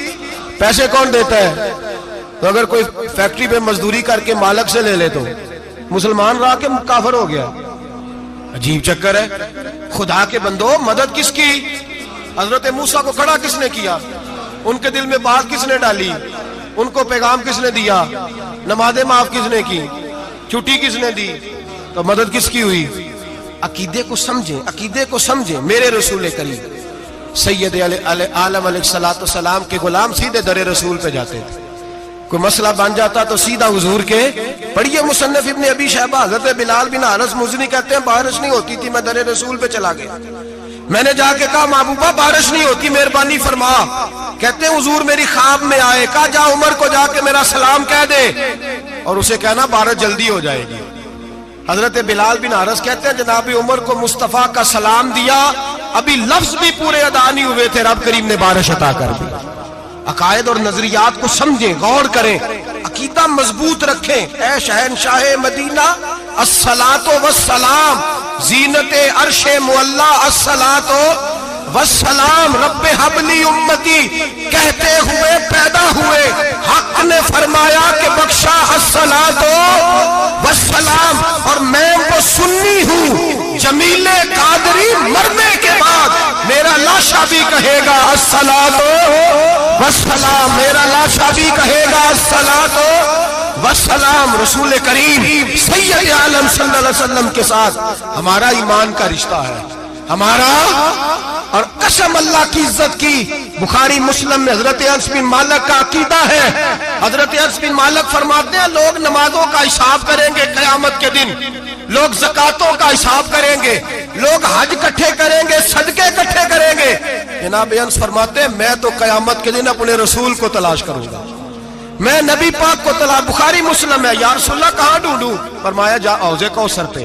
پیسے کون دیتا ہے؟ تو اگر کوئی فیکٹری پہ مزدوری کر کے مالک سے لے لے تو مسلمان رہا کہ کافر ہو گیا؟ عجیب چکر ہے۔ خدا کے بندو، مدد کس کی؟ حضرت موسیٰ کو کھڑا کس نے کیا؟ ان کے دل میں بات کس نے ڈالی؟ ان کو پیغام کس نے دیا؟ نمازیں معاف کس نے کی؟ چھٹی کس نے دی؟ تو مدد کس کی ہوئی؟ عقیدے کو سمجھیں، عقیدے کو سمجھیں۔ میرے رسول کریم سید عالم علیہ السلام کے غلام سیدھے در رسول پہ جاتے تھے، کوئی مسئلہ بن جاتا تو سیدھا حضور کے۔ پڑھیے مصنف ابن ابی شیبہ، حضرت بلال بن حارث مزنی کہتے ہیں بارش نہیں ہوتی تھی، میں در رسول پہ چلا گیا، میں نے جا کے کہا محبوبہ بارش نہیں ہوتی، مہربانی فرما۔ کہتے ہیں حضور میری خواب میں آئے، کہا جا عمر کو جا کے میرا سلام کہہ دے، اور اسے کہنا بارش جلدی ہو جائے گی۔ حضرت بلال بن حارث کہتے ہیں جناب عمر کو مصطفیٰ کا سلام دیا، ابھی لفظ بھی پورے ادا نہیں ہوئے تھے، رب کریم نے بارش عطا کر دی۔ عقائد اور نظریات کو سمجھیں، غور کریں، عقیدہ مضبوط رکھیں۔ اے شہنشاہ مدینہ الصلاۃ والسلام، زینت عرش معلی الصلاۃ والسلام، رب حبلی امتی کہتے ہوئے پیدا ہوئے، حق نے فرمایا کہ بخشا الصلاۃ والسلام، اور میں وہ سنی ہوں جمیل قادری مرنے کے بعد میرا لاشا بھی کہے گا الصلاۃ والسلام، میرا لاشا بھی کہے گا الصلاۃ والسلام۔ رسول کریم سید عالم صلی اللہ علیہ وسلم کے ساتھ ہمارا ایمان کا رشتہ ہے، ہمارا، اور قسم اللہ کی عزت کی، بخاری مسلم میں حضرت انس بن مالک کا عقیدہ ہے۔ حضرت انس بن مالک فرماتے ہیں لوگ نمازوں کا حساب کریں گے قیامت کے دن، لوگ زکاتوں کا حساب کریں گے، لوگ حج اکٹھے کریں گے، صدقے اکٹھے کریں گے۔ جناب انس فرماتے ہیں میں تو قیامت کے دن اپنے رسول کو تلاش کروں گا، میں نبی پاک کو تلاش۔ بخاری مسلم ہے، یا رسول اللہ کہاں ڈھونڈوں؟ فرمایا جا حوض کوثر پہ،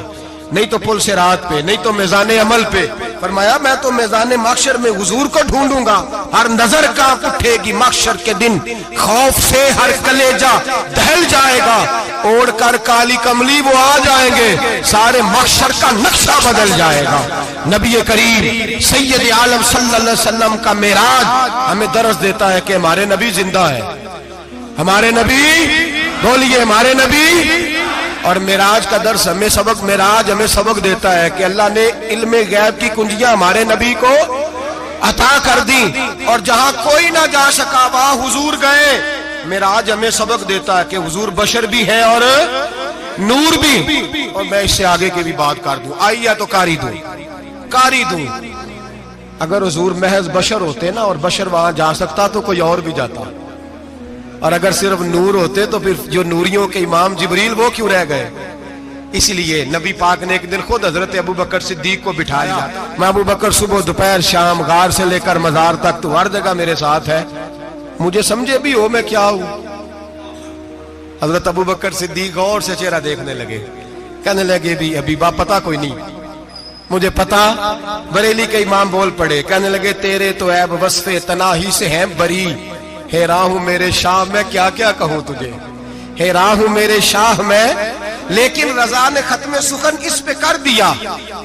نہیں تو پل صراط پہ، نہیں تو میزان عمل پہ، فرمایا میں تو میدان محشر میں حضور کو ڈھونڈوں گا، ہر نظر کانپ اٹھے گی محشر کے دن، خوف سے ہر کلیجہ دہل جائے گا، اوڑھ کر کالی کملی وہ آ جائیں گے، سارے محشر کا نقشہ بدل جائے گا۔ نبی کریم سید عالم صلی اللہ علیہ وسلم کا معراج ہمیں درس دیتا ہے کہ ہمارے نبی زندہ ہے، ہمارے نبی، بولیے ہمارے نبی۔ اور معراج کا درس ہمیں سبق، معراج ہمیں سبق دیتا ہے کہ اللہ نے علم غیب کی کنجیاں ہمارے نبی کو عطا کر دی، اور جہاں کوئی نہ جا سکا وہاں حضور گئے۔ معراج ہمیں سبق دیتا ہے کہ حضور بشر بھی ہیں اور نور بھی۔ اور میں اس سے آگے کی بھی بات کر دوں، آئیے تو کاری دوں۔ اگر حضور محض بشر ہوتے نا اور بشر وہاں جا سکتا تو کوئی اور بھی جاتا، اور اگر صرف نور ہوتے تو پھر جو نوریوں کے امام جبریل وہ کیوں رہ گئے؟ اس لیے نبی پاک نے ایک دن خود حضرت ابو بکر صدیق کو بٹھایا، میں ابو بکر صبح دوپہر شام غار سے لے کر مزار تک تو ہر جگہ میرے ساتھ ہے، مجھے سمجھے بھی ہو میں کیا ہوں۔ حضرت ابو بکر صدیق غور سے چہرہ دیکھنے لگے، کہنے لگے بھی ابھی باپ پتا کوئی نہیں، مجھے پتا۔ بریلی کے امام بول پڑے، کہنے لگے تیرے تو عیب وصف تناہی سے ہیں بری، حیران ہوں میرے شاہ میں کیا کیا کہوں تجھے، حیران ہوں میرے شاہ میں، لیکن رضا نے ختم سخن اس پہ کر دیا،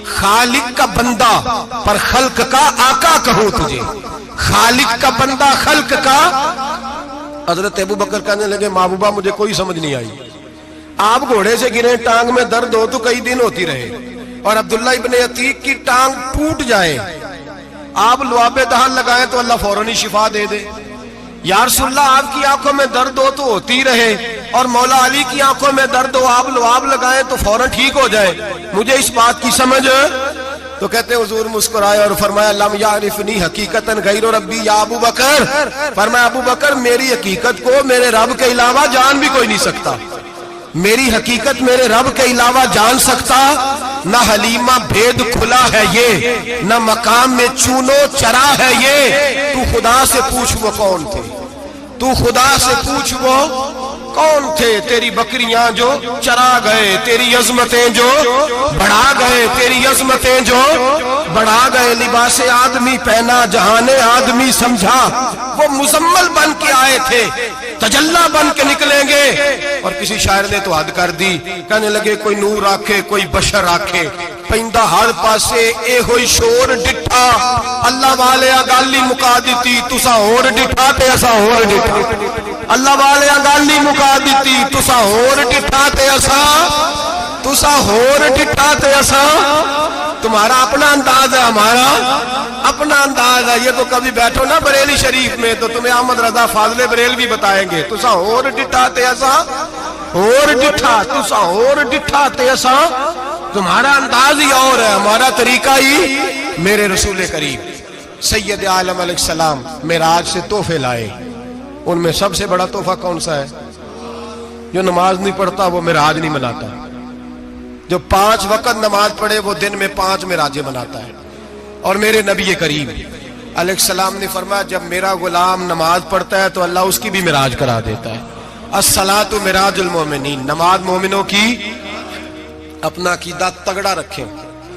خالق کا بندہ پر خلق کا آقا کہوں تجھے، خالق کا بندہ خلق کا۔ حضرت ابو بکر کہنے لگے محبوبہ مجھے کوئی سمجھ نہیں آئی، آپ گھوڑے سے گرے ٹانگ میں درد ہو تو کئی دن ہوتی رہے، اور عبداللہ ابن عتیق کی ٹانگ ٹوٹ جائے، آپ لعاب دہن لگائیں تو اللہ فوراً ہی شفا دے دے۔ یا رسول اللہ آپ کی آنکھوں میں درد ہو تو ہوتی رہے، اور مولا علی کی آنکھوں میں درد ہو آپ لعاب لگائیں تو فوراً ٹھیک ہو جائے، مجھے اس بات کی سمجھ۔ تو کہتے حضور مسکرائے اور فرمایا لم یعرفنی حقیقتا غیر ربی یا ابو بکر، فرمایا ابو بکر میری حقیقت کو میرے رب کے علاوہ جان بھی کوئی نہیں سکتا، میری حقیقت میرے رب کے علاوہ جان سکتا، نہ حلیمہ بھید کھلا ہے یہ، نہ مقام میں چونو چرا ہے یہ، تو خدا سے پوچھ وہ کون تھے، تو خدا سے پوچھ وہ کون تھے، تیری بکریاں جو چرا گئے، تیری عظمتیں جو بڑھا گئے، تیری عظمتیں جو بڑھا گئے، لباس آدمی پہنا جہان آدمی سمجھا، وہ مزمل بن کے آئے تھے تجلا بن کے نکلیں گے۔ اور کسی شاعر نے تو حد کر دی، کہنے لگے کوئی نور آکھے کوئی بشر آکھے، پیندہ ہر پاسے اے ہوئی شور ڈٹھا، اللہ والے گالی مکا دیتی تسا اور ڈٹھا تے اسا اور ڈٹھا، اللہ والے گالی مکا دیتی تسا اور ڈٹھا تے اسا، تسا اور ڈٹھا تے اسا۔ تمہارا اپنا انداز ہے، ہمارا اپنا انداز ہے، یہ تو کبھی بیٹھو نا بریلی شریف میں تو تمہیں احمد رضا فاضل بریل بھی بتائیں گے، تسا اور ڈٹھا تے اسا اور ڈٹھا، تسا اور ڈٹھا تے اسا۔ تمہارا انداز ہی اور ہے، ہمارا طریقہ ہی۔ میرے رسول کریم سید عالم علیہ السلام معراج سے تحفے لائے، ان میں سب سے بڑا تحفہ کون سا ہے؟ جو نماز نہیں پڑھتا وہ معراج نہیں مناتا، جو 5 وقت نماز پڑھے وہ دن میں 5 معراجیں مناتا ہے۔ اور میرے نبی کریم علیہ السلام نے فرمایا جب میرا غلام نماز پڑھتا ہے تو اللہ اس کی بھی معراج کرا دیتا ہے۔ الصلاۃ معراج المومنین، نماز مومنوں کی۔ اپنا عقیدہ تگڑا رکھیں،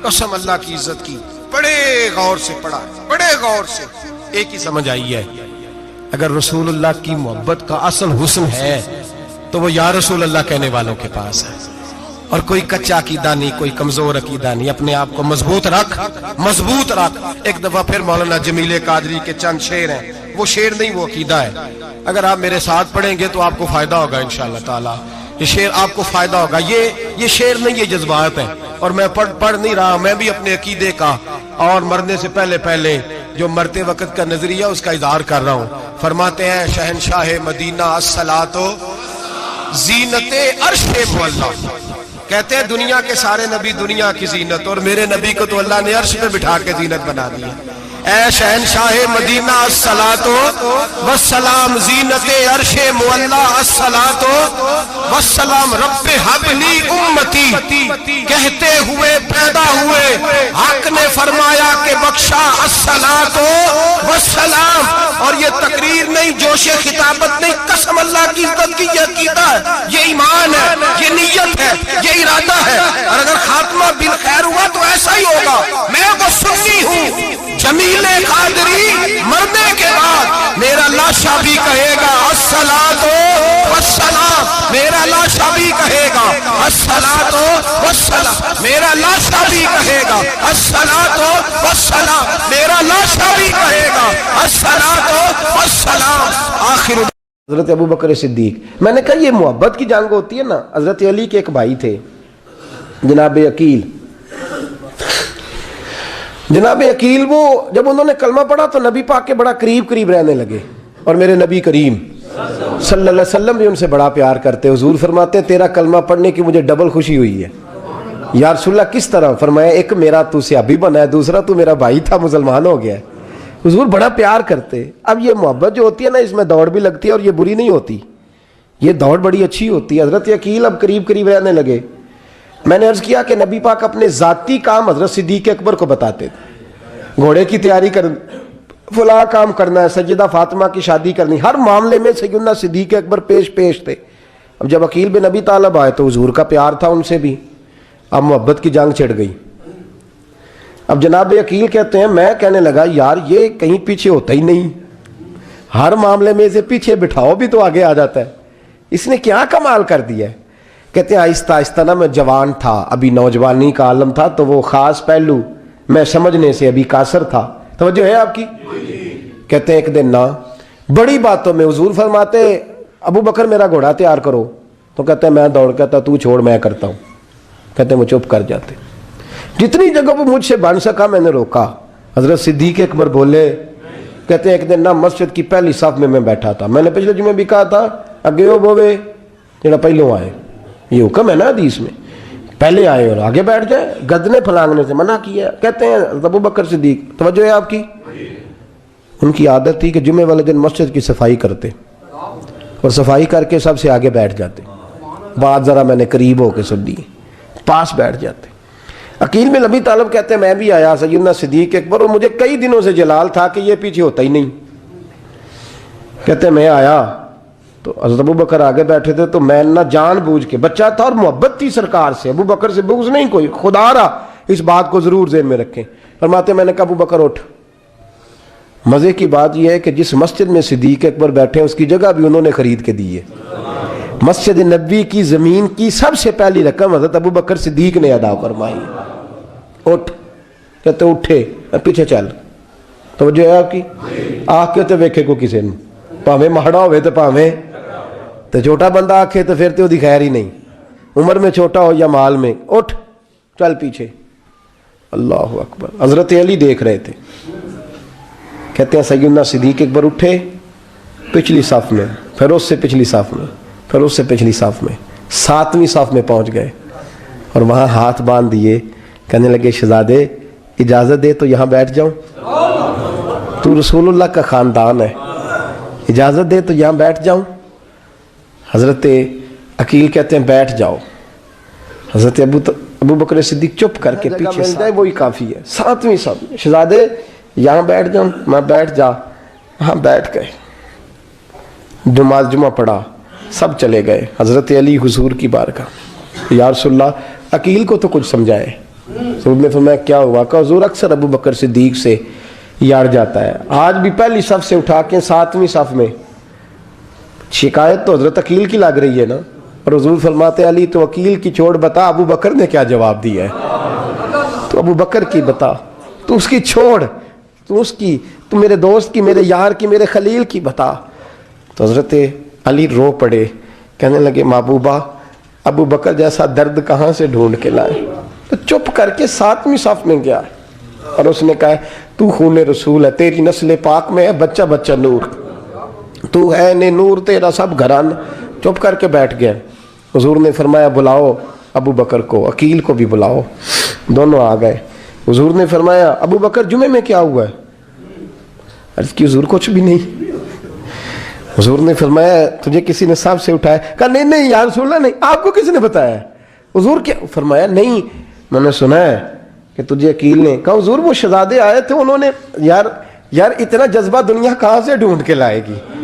قسم اللہ کی عزت کی، بڑے غور سے پڑھا، بڑے غور سے۔ ایک ہی سمجھ آئی ہے، اگر رسول اللہ کی محبت کا اصل حسن ہے تو وہ یا رسول اللہ کہنے والوں کے پاس ہے، اور کوئی کچا عقیدہ نہیں، کوئی کمزور عقیدہ نہیں، اپنے آپ کو مضبوط رکھ، مضبوط رکھ۔ ایک دفعہ پھر مولانا جمیل قادری کے چند شعر ہیں، وہ شعر نہیں وہ عقیدہ ہے، اگر آپ میرے ساتھ پڑھیں گے تو آپ کو فائدہ ہوگا انشاءاللہ تعالی، یہ شعر آپ کو فائدہ ہوگا۔ یہ شعر نہیں، یہ جذبات ہیں، اور میں پڑھ نہیں رہا، میں بھی اپنے عقیدے کا اور مرنے سے پہلے جو مرتے وقت کا نظریہ اس کا اظہار کر رہا ہوں۔ فرماتے ہیں شہنشاہ مدینہ الصلاۃ زینت عرش مولا، کہتے ہیں دنیا کے سارے نبی دنیا کی زینت، اور میرے نبی کو تو اللہ نے عرش پہ بٹھا کے زینت بنا دی۔ اے شہنشاہ مدینہ الصلاۃ والسلام زینت عرش مولا، الصلاۃ والسلام رب حب لی امتی، کہتے ہوئے پیدا ہوئے حق نے فرمایا کہ بخشا الصلاۃ والسلام۔ اور یہ تقریر نہیں، جو جوش خطابت نہیں، قسم اللہ کی عزت کی، یہ عقیدہ ہے، یہ ایمان ہے، یہ نیت ہے، یہ ارادہ ہے، اور اگر خاتمہ بالخیر ہوا تو ایسا ہی ہوگا۔ میں وہ سنی ہوں، جمیل قادری مرنے کے بعد میرا لاشا بھی کہے گا الصلاۃ والسلام، میرا لاشا بھی کہے گا الصلاۃ والسلام، میرا لاشا بھی کہے گا الصلاۃ والسلام، میرا لاشا بھی کہے گا الصلاۃ والسلام۔ آخر حضرت ابو بکر صدیق، میں نے کہا یہ محبت کی جنگ ہوتی ہے نا۔ حضرت علی کے ایک بھائی تھے جناب عقیل، جناب عقیل وہ جب انہوں نے کلمہ پڑھا تو نبی پاک کے بڑا قریب رہنے لگے، اور میرے نبی کریم صلی اللہ علیہ وسلم بھی ان سے بڑا پیار کرتے۔ حضور فرماتے تیرا کلمہ پڑھنے کی مجھے ڈبل خوشی ہوئی ہے۔ یا رسول اللہ کس طرح؟ فرمایا ایک میرا تو صحابی بنا ہے، دوسرا تو میرا بھائی تھا مسلمان ہو گیا ہے۔ حضور بڑا پیار کرتے۔ اب یہ محبت جو ہوتی ہے نا، اس میں دوڑ بھی لگتی ہے اور یہ بری نہیں ہوتی، یہ دوڑ بڑی اچھی ہوتی ہے۔ حضرت عقیل اب قریب رہنے لگے۔ میں نے عرض کیا کہ نبی پاک اپنے ذاتی کام حضرت صدیق اکبر کو بتاتے تھے، گھوڑے کی تیاری کر، فلاں کام کرنا ہے، سیدہ فاطمہ کی شادی کرنی، ہر معاملے میں سیدنا صدیق اکبر پیش تھے۔ اب جب عقیل بن ابی طالب آئے تو حضور کا پیار تھا ان سے بھی، اب محبت کی جنگ چھڑ گئی۔ اب جناب عقیل کہتے ہیں میں کہنے لگا یار یہ کہیں پیچھے ہوتا ہی نہیں، ہر معاملے میں اسے پیچھے بٹھاؤ بھی تو آگے آ جاتا ہے، اس نے کیا کمال کر دیا ہے۔ کہتے ہیں آہستہ نا میں جوان تھا، ابھی نوجوانی کا عالم تھا، تو وہ خاص پہلو میں سمجھنے سے ابھی قاصر تھا۔ توجہ ہے آپ کی؟ کہتے ہیں ایک دن نا بڑی باتوں میں حضور فرماتے ابو بکر میرا گھوڑا تیار کرو، تو کہتے ہیں میں دوڑ، کہتا تو چھوڑ میں کرتا ہوں، کہتے ہیں وہ چپ کر جاتے۔ جتنی جگہ وہ مجھ سے بن سکا میں نے روکا۔ حضرت صدیق اکبر بولے، کہتے ہیں ایک دن نا مسجد کی پہلی صف میں بیٹھا تھا، میں نے پچھلے جمعے بھی کہا تھا اگے ہو بوے جڑا پہلوں آئے، یہ حکم ہے نا حدیث میں، پہلے آئے اور آگے بیٹھ جائے، گدنے پھلانگنے سے منع کیا۔ کہتے ہیں ابو بکر صدیق، توجہ ہے آپ کی، ان کی عادت تھی کہ جمعے والے دن مسجد کی صفائی کرتے اور صفائی کر کے سب سے آگے بیٹھ جاتے، بات ذرا میں نے قریب ہو کے سن لی، پاس بیٹھ جاتے۔ عقیل بن ابی طالب کہتے ہیں میں بھی آیا سیدنا صدیق اکبر، اور مجھے کئی دنوں سے جلال تھا کہ یہ پیچھے ہوتا ہی نہیں۔ کہتے ہیں میں آیا تو حضرت ابو بکر آگے بیٹھے تھے، تو میں نہ جان بوجھ کے، بچہ تھا اور محبت تھی سرکار سے، ابو بکر سے بغض نہیں کوئی، خدا رہا اس بات کو ضرور ذہن میں رکھیں۔ فرماتے میں نے کہا ابو بکر اٹھ۔ مزے کی بات یہ ہے کہ جس مسجد میں صدیق اکبر بیٹھے ہیں اس کی جگہ بھی انہوں نے خرید کے دی ہے۔ مسجد نبوی کی زمین کی سب سے پہلی رقم حضرت ابو بکر صدیق نے ادا فرمائی۔ اٹھ، کہتے اٹھے، پیچھے چل، توجہ ہے آپ کی، آنکھ کہتے ویکھے کو کسی نے، پاویں مہڑا ہوئے تو پاویں تو چھوٹا بندہ آنکھے تو پھر تو دی خیر ہی نہیں، عمر میں چھوٹا ہو یا مال میں، اٹھ چل پیچھے۔ اللہ اکبر۔ حضرت علی دیکھ رہے تھے، کہتے ہیں سیدنا صدیق اکبر اٹھے، پچھلی صف میں، پھر اس سے پچھلی صف میں، پھر اس سے پچھلی صف میں، 7ویں صف میں پہنچ گئے، اور وہاں ہاتھ باندھ دیے، کہنے لگے شہزادے اجازت دے تو یہاں بیٹھ جاؤں، تو رسول اللہ کا خاندان ہے، اجازت دے تو یہاں بیٹھ جاؤں۔ حضرت عقیل کہتے ہیں بیٹھ جاؤ۔ حضرت ابو بکر صدیق چپ کر کے پیچھے مل جائے وہی کافی ہے، 7ویں صف، شہزادے یہاں بیٹھ جاؤں، میں بیٹھ جا، وہاں بیٹھ گئے، نماز جمعہ پڑھا، سب چلے گئے۔ حضرت علی حضور کی بارگاہ، یا رسول اللہ عقیل کو تو کچھ سمجھائے۔ حضور نے فرمایا کیا ہوا؟ کہ حضور اکثر ابو بکر صدیق سے یار جاتا ہے، آج بھی پہلی صف سے اٹھا کے 7ویں صف میں، شکایت تو حضرت عقیل کی لگ رہی ہے نا، اور حضور فرماتے علی تو عقیل کی چھوڑ، بتا ابو بکر نے کیا جواب دیا ہے، تو ابو بکر کی بتا، تو اس کی چھوڑ، تو اس کی، تو میرے دوست کی، میرے یار کی، میرے خلیل کی بتا۔ تو حضرت علی رو پڑے، کہنے لگے محبوبہ ابو بکر جیسا درد کہاں سے ڈھونڈ کے لائے؟ تو چپ کر کے 7ویں صف میں گیا، اور اس نے کہا تو خون رسول ہے، تیری نسل پاک میں ہے بچہ بچہ نور، تو ہے نے نور تیرا سب گھران۔ چپ کر کے بیٹھ گیا۔ حضور نے فرمایا بلاؤ ابو بکر کو، عقیل کو بھی بلاؤ، دونوں آ گئے۔ حضور نے فرمایا ابو بکر جمعے میں کیا ہوا ہے؟ عرض کی حضور کچھ بھی نہیں۔ حضور نے فرمایا تجھے کسی نے صاحب سے اٹھایا؟ کہا نہیں نہیں یا رسول اللہ نہیں، آپ کو کس نے بتایا؟ حضور کیا فرمایا؟ نہیں میں نے سنا ہے کہ تجھے عقیل نے کہا۔ حضور وہ شہزادے آئے تھے، انہوں نے یار اتنا جذبہ دنیا کہاں سے ڈھونڈ کے لائے گی؟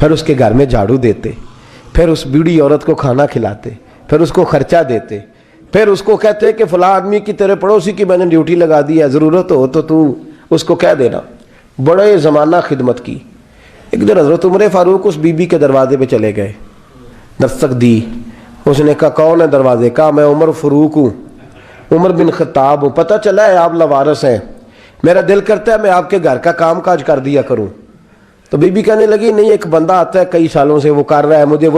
پھر اس کے گھر میں جھاڑو دیتے، پھر اس بوڑھی عورت کو کھانا کھلاتے، پھر اس کو خرچہ دیتے، پھر اس کو کہتے کہ فلاں آدمی کی تیرے پڑوسی کی میں نے ڈیوٹی لگا دی ہے، ضرورت ہو تو اس کو کہہ دینا۔ بڑے زمانہ خدمت کی۔ ایک دن حضرت عمر فاروق اس بی بی کے دروازے پہ چلے گئے، دستک دی، اس نے کہا کون ہے دروازے؟ کہا میں عمر فاروق ہوں، عمر بن خطاب ہوں، پتہ چلا ہے آپ لوارث ہیں، میرا دل کرتا ہے میں آپ کے گھر کا کام کاج کر دیا کروں۔ تو بی بی کہنے لگی نہیں، ایک بندہ آتا ہے کئی سالوں سے وہ کر رہا ہے، مجھے